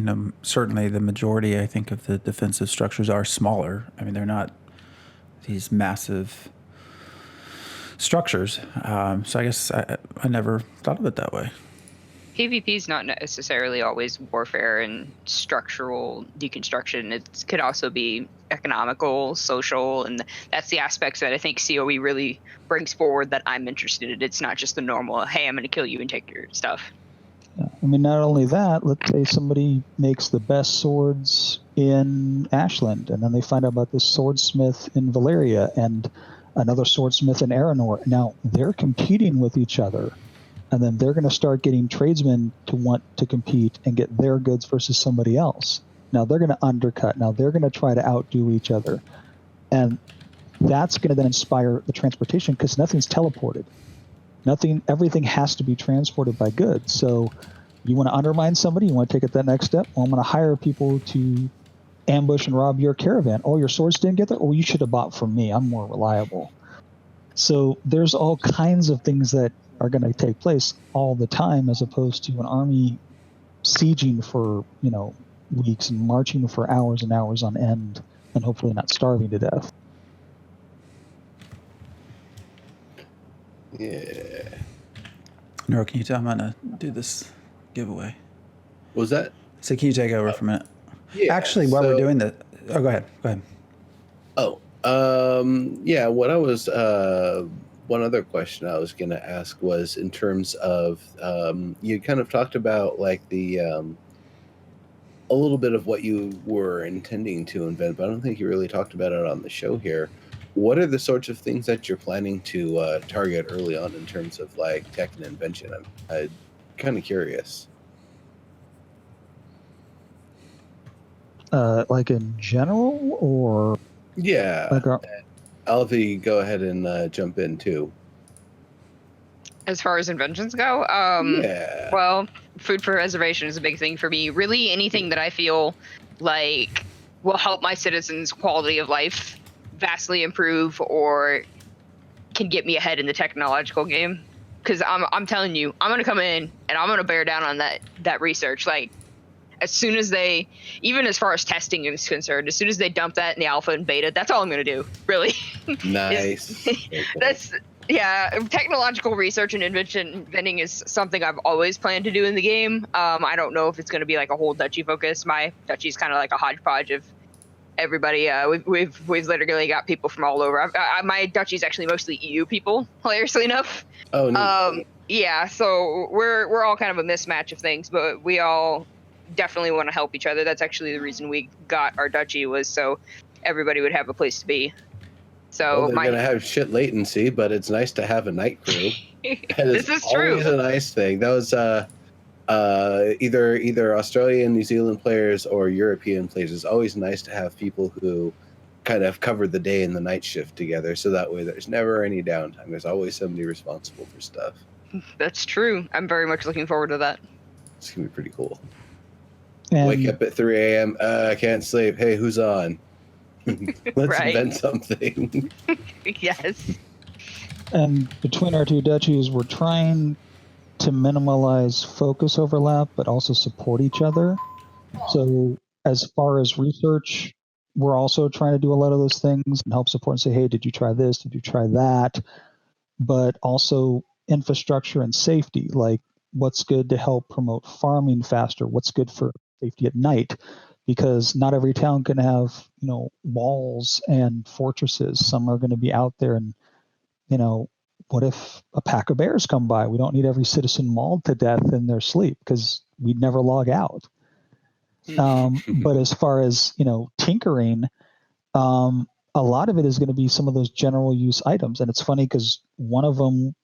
certainly the majority, I think, of the defensive structures are smaller. I mean, they're not these massive structures. So I guess I never thought of it that way. PvP is not necessarily always warfare and structural deconstruction. It could also be economical, social, and that's the aspects that I think COE really brings forward that I'm interested in. It's not just the normal, hey, I'm going to kill you and take your stuff. Yeah. I mean, not only that, let's say somebody makes the best swords in Ashland, and then they find out about this swordsmith in Valeria and another swordsmith in Aranor. Now, they're competing with each other. And then they're going to start getting tradesmen to want to compete and get their goods versus somebody else. Now they're going to undercut. Now they're going to try to outdo each other. And that's going to then inspire the transportation because nothing's teleported. Everything has to be transported by goods. So you want to undermine somebody, you want to take it that next step? Well, I'm going to hire people to ambush and rob your caravan. Oh, your swords didn't get there? Oh, you should have bought from me. I'm more reliable. So there's all kinds of things that are going to take place all the time, as opposed to an army sieging for, weeks and marching for hours and hours on end and hopefully not starving to death. Yeah. Nora, can you tell I'm gonna do this giveaway? What was that? So can you take over for a minute? Yeah. Actually, while we're doing that, go ahead. Oh, yeah. What I was, one other question I was going to ask was in terms of, you kind of talked about like the, a little bit of what you were intending to invent, but I don't think you really talked about it on the show here. What are the sorts of things that you're planning to target early on in terms of like tech and invention? I'm kind of curious. Like in general, or Yeah. like Alvy, go ahead and jump in too. As far as inventions go, Yeah. well, food preservation is a big thing for me. Really, anything that I feel like will help my citizens' quality of life vastly improve or can get me ahead in the technological game. Because I'm telling you, I'm gonna come in and I'm gonna bear down on that research. Like, as soon as they, even as far as testing is concerned, as soon as they dump that in the alpha and beta, that's all I'm gonna do. Really. Nice. That's. Yeah, technological research and inventing is something I've always planned to do in the game. I don't know if it's going to be like a whole duchy focus. My duchy's kind of like a hodgepodge of everybody. We've literally got people from all over. My duchy's actually mostly EU people, hilariously enough. Oh, neat. Yeah, so we're all kind of a mismatch of things, but we all definitely want to help each other. That's actually the reason we got our duchy, was so everybody would have a place to be. So well, they're going to have shit latency, but it's nice to have a night crew. This is true. Always a nice thing. That was either Australian, New Zealand players or European players. It's always nice to have people who kind of cover the day and the night shift together, so that way there's never any downtime. There's always somebody responsible for stuff. That's true. I'm very much looking forward to that. It's going to be pretty cool. And wake up at 3 a.m. I can't sleep. Hey, who's on? Let's invent something. Yes. And between our two duchies, we're trying to minimize focus overlap, but also support each other. So as far as research, we're also trying to do a lot of those things and help support and say, hey, did you try this? Did you try that? But also infrastructure and safety, like what's good to help promote farming faster? What's good for safety at night? Because not every town can have, walls and fortresses. Some are going to be out there, and, what if a pack of bears come by? We don't need every citizen mauled to death in their sleep because we'd never log out. But as far as, tinkering, a lot of it is going to be some of those general use items. And it's funny because one of them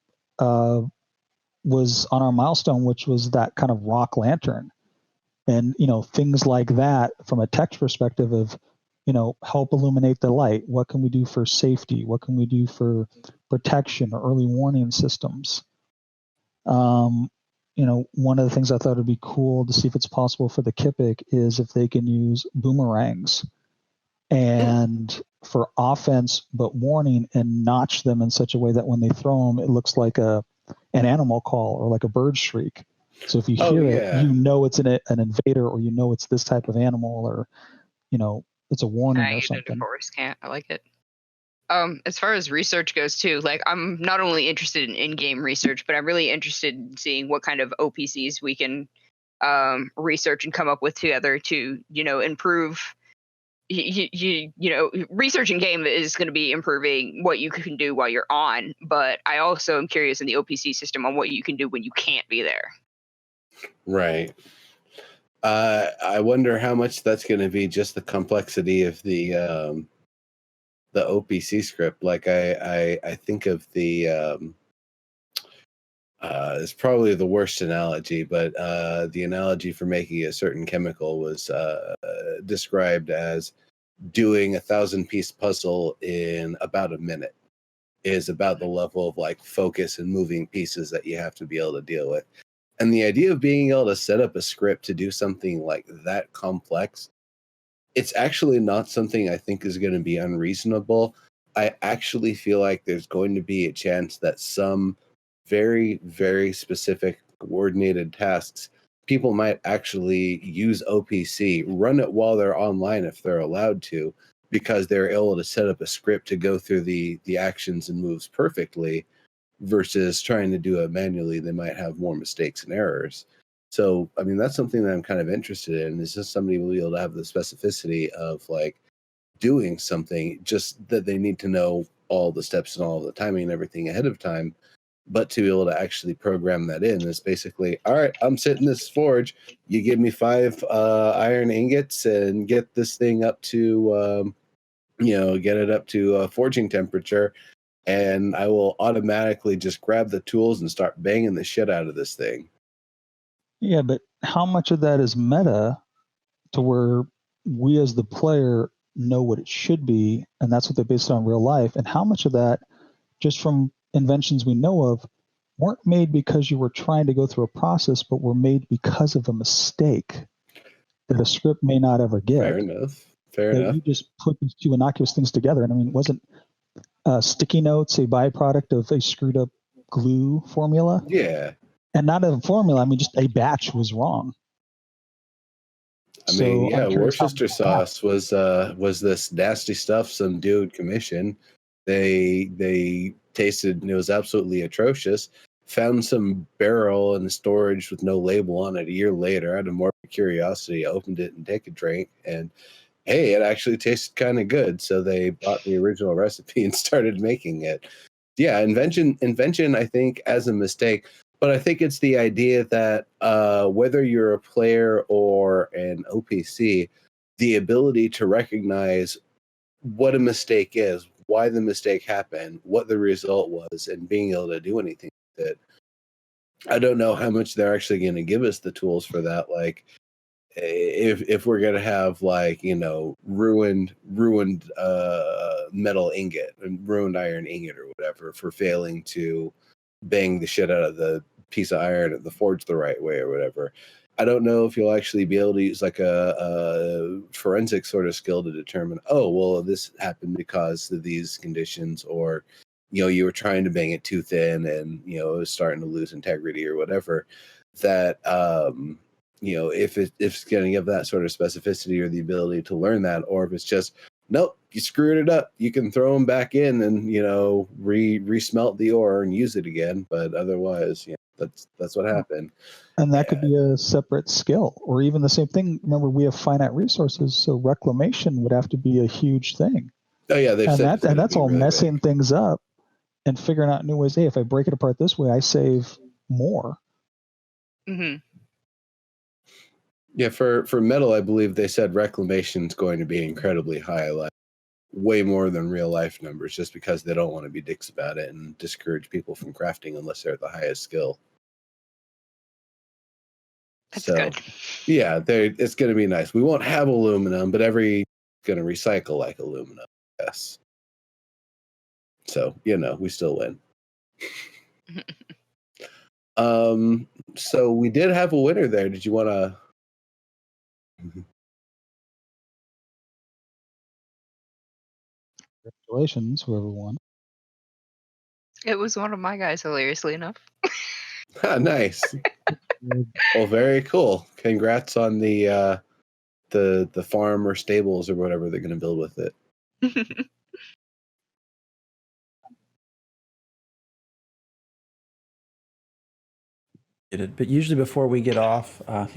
was on our milestone, which was that kind of rock lantern. And, things like that from a text perspective of, help illuminate the light. What can we do for safety? What can we do for protection or early warning systems? One of the things I thought would be cool to see if it's possible for the Kipik is if they can use boomerangs and for offense, but warning, and notch them in such a way that when they throw them, it looks like an animal call or like a bird shriek. So if you hear it, it's an invader, or it's this type of animal, or it's a warning or something. I like it. As far as research goes too, like I'm not only interested in in-game research, but I'm really interested in seeing what kind of OPCs we can research and come up with together to improve. Research in game is going to be improving what you can do while you're on, but I also am curious in the OPC system on what you can do when you can't be there. Right. I wonder how much that's going to be just the complexity of the OPC script. Like I think of the it's probably the worst analogy, but the analogy for making a certain chemical was described as doing a 1,000-piece puzzle in about a minute. Is about the level of like focus and moving pieces that you have to be able to deal with. And the idea of being able to set up a script to do something like that complex, it's actually not something I think is going to be unreasonable. I actually feel like there's going to be a chance that some very, very specific coordinated tasks, people might actually use OPC, run it while they're online if they're allowed to, because they're able to set up a script to go through the actions and moves perfectly, versus trying to do it manually. They might have more mistakes and errors. So, I mean, that's something that I'm kind of interested in. Is just somebody will be able to have the specificity of like doing something, just that they need to know all the steps and all the timing and everything ahead of time. But to be able to actually program that in is basically, all right, I'm sitting this forge. You give me 5 iron ingots and get this thing up to, get it up to forging temperature, and I will automatically just grab the tools and start banging the shit out of this thing. Yeah, but how much of that is meta to where we as the player know what it should be, and that's what they based it on real life, and how much of that, just from inventions we know of, weren't made because you were trying to go through a process, but were made because of a mistake that a script may not ever get. Fair enough. You just put these two innocuous things together. And I mean, wasn't sticky notes a byproduct of a screwed up glue formula? Yeah. And not a formula, I mean, just a batch was wrong. I mean, yeah, Worcester sauce was this nasty stuff some dude commissioned. They tasted, and it was absolutely atrocious. Found some barrel in the storage with no label on it a year later. Out of more curiosity, I opened it and take a drink, and hey, it actually tasted kind of good. So they bought the original recipe and started making it. Yeah, invention, I think, as a mistake. But I think it's the idea that whether you're a player or an OPC, the ability to recognize what a mistake is, why the mistake happened, what the result was, and being able to do anything with it. I don't know how much they're actually going to give us the tools for that. Like, if we're going to have like, ruined metal ingot and ruined iron ingot or whatever for failing to bang the shit out of the piece of iron at the forge the right way or whatever. I don't know if you'll actually be able to use like a forensic sort of skill to determine, oh, well, this happened because of these conditions, or, you were trying to bang it too thin and, it was starting to lose integrity or whatever. That, if it's going to give that sort of specificity or the ability to learn that, or if it's just, nope, you screwed it up, you can throw them back in and, re-smelt the ore and use it again. But otherwise, that's what happened. And that could be a separate skill, or even the same thing. Remember, we have finite resources, so reclamation would have to be a huge thing. Oh yeah, that's all really messing big things up and figuring out new ways. Hey, if I break it apart this way, I save more. Mm-hmm. Yeah, for metal, I believe they said reclamation is going to be incredibly high, like way more than real life numbers, just because they don't want to be dicks about it and discourage people from crafting unless they're at the highest skill. That's good. Yeah, it's going to be nice. We won't have aluminum, but going to recycle like aluminum. Yes. So, we still win. So we did have a winner there. Did you want to? Congratulations, whoever won. It was one of my guys, hilariously enough. Nice. Well, very cool. Congrats on the farm or stables or whatever they're going to build with it. But usually before we get off, well,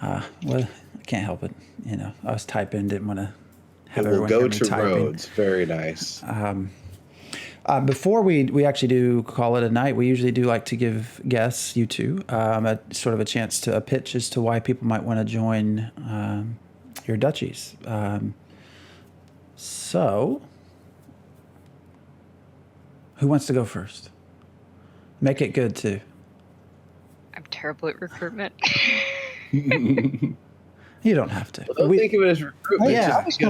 I can't help it. I was typing, didn't want to have everyone go hear me to typing. roads. Very nice. Before we actually do call it a night, we usually do like to give guests, you two, a sort of a pitch as to why people might want to join your duchies. So, who wants to go first? Make it good too. I'm terrible at recruitment. You don't have to. Well, don't think of it as recruitment. Yeah, just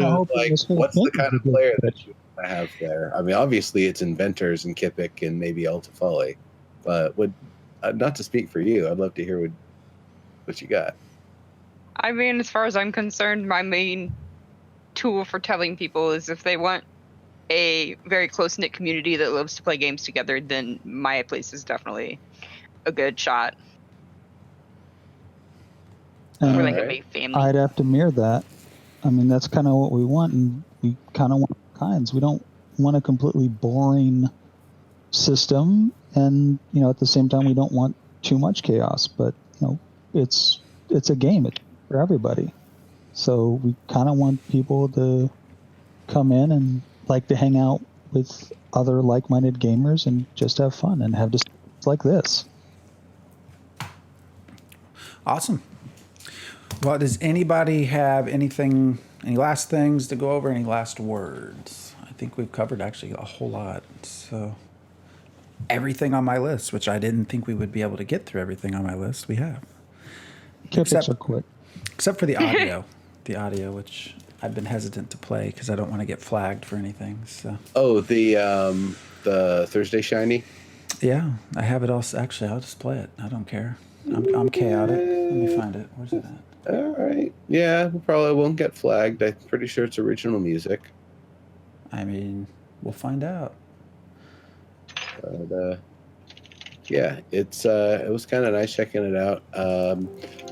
what's the kind of player that you want to have there? I mean, obviously it's inventors and Kipik and maybe Altafali, but not to speak for you, I'd love to hear what you got. I mean, as far as I'm concerned, my main tool for telling people is if they want a very close knit community that loves to play games together, then my place is definitely a good shot. We're like a Alright. big family. I'd have to mirror that. I mean, that's kind of what we want, and we kind of want kinds. We don't want a completely boring system, and at the same time, we don't want too much chaos. But it's a game. It's for everybody. So we kind of want people to come in and like to hang out with other like-minded gamers and just have fun and have discussions like this. Awesome. Well, does anybody have any last things to go over? Any last words? I think we've covered actually a whole lot. So everything on my list, which I didn't think we would be able to get through everything on my list, we have. Kipics are quick. Except for the audio. The audio, which I've been hesitant to play because I don't want to get flagged for anything. So. Oh, the Thursday Shiny? Yeah, I have it all. Actually, I'll just play it. I don't care. I'm chaotic. Let me find it. Where's it at? All right. Yeah, we probably won't get flagged. I'm pretty sure it's original music. I mean, we'll find out. But yeah, it was kind of nice checking it out.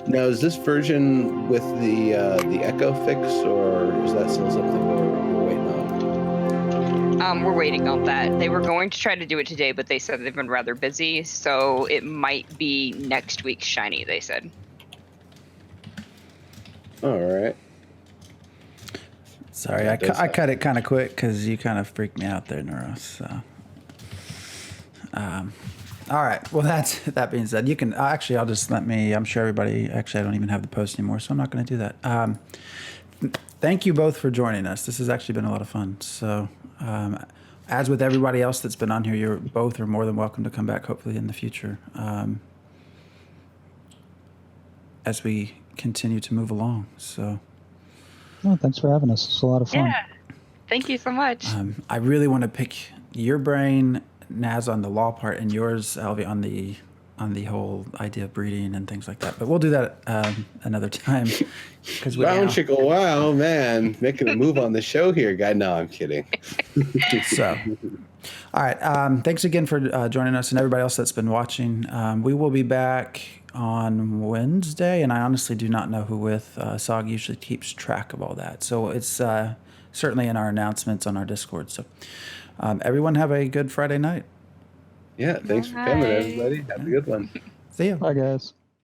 Now, is this version with the echo fix, or is that still something we're waiting on? We're waiting on that. They were going to try to do it today, but they said they've been rather busy, so it might be next week's shiny, they said. All right. Sorry, I cut it kind of quick because you kind of freaked me out there, Neuros. So. All right. Well, that being said, you can actually. I'm sure everybody. Actually, I don't even have the post anymore, so I'm not going to do that. Thank you both for joining us. This has actually been a lot of fun. So, as with everybody else that's been on here, you're both are more than welcome to come back. Hopefully, in the future, as we continue to move along. So. Oh, thanks for having us. It's a lot of fun. Yeah. Thank you so much. I really want to pick your brain, Naz, on the law part, and yours, Alvy, on the whole idea of breeding and things like that. But we'll do that another time. Because Wow, man, making a move on the show here, guy. No, I'm kidding. So, all right. Thanks again for joining us and everybody else that's been watching. We will be back on Wednesday, and I honestly do not know who with. SOG usually keeps track of all that. So it's certainly in our announcements on our Discord. So everyone have a good Friday night. Yeah, thanks for coming, everybody. Have a good one. See ya. Bye, guys.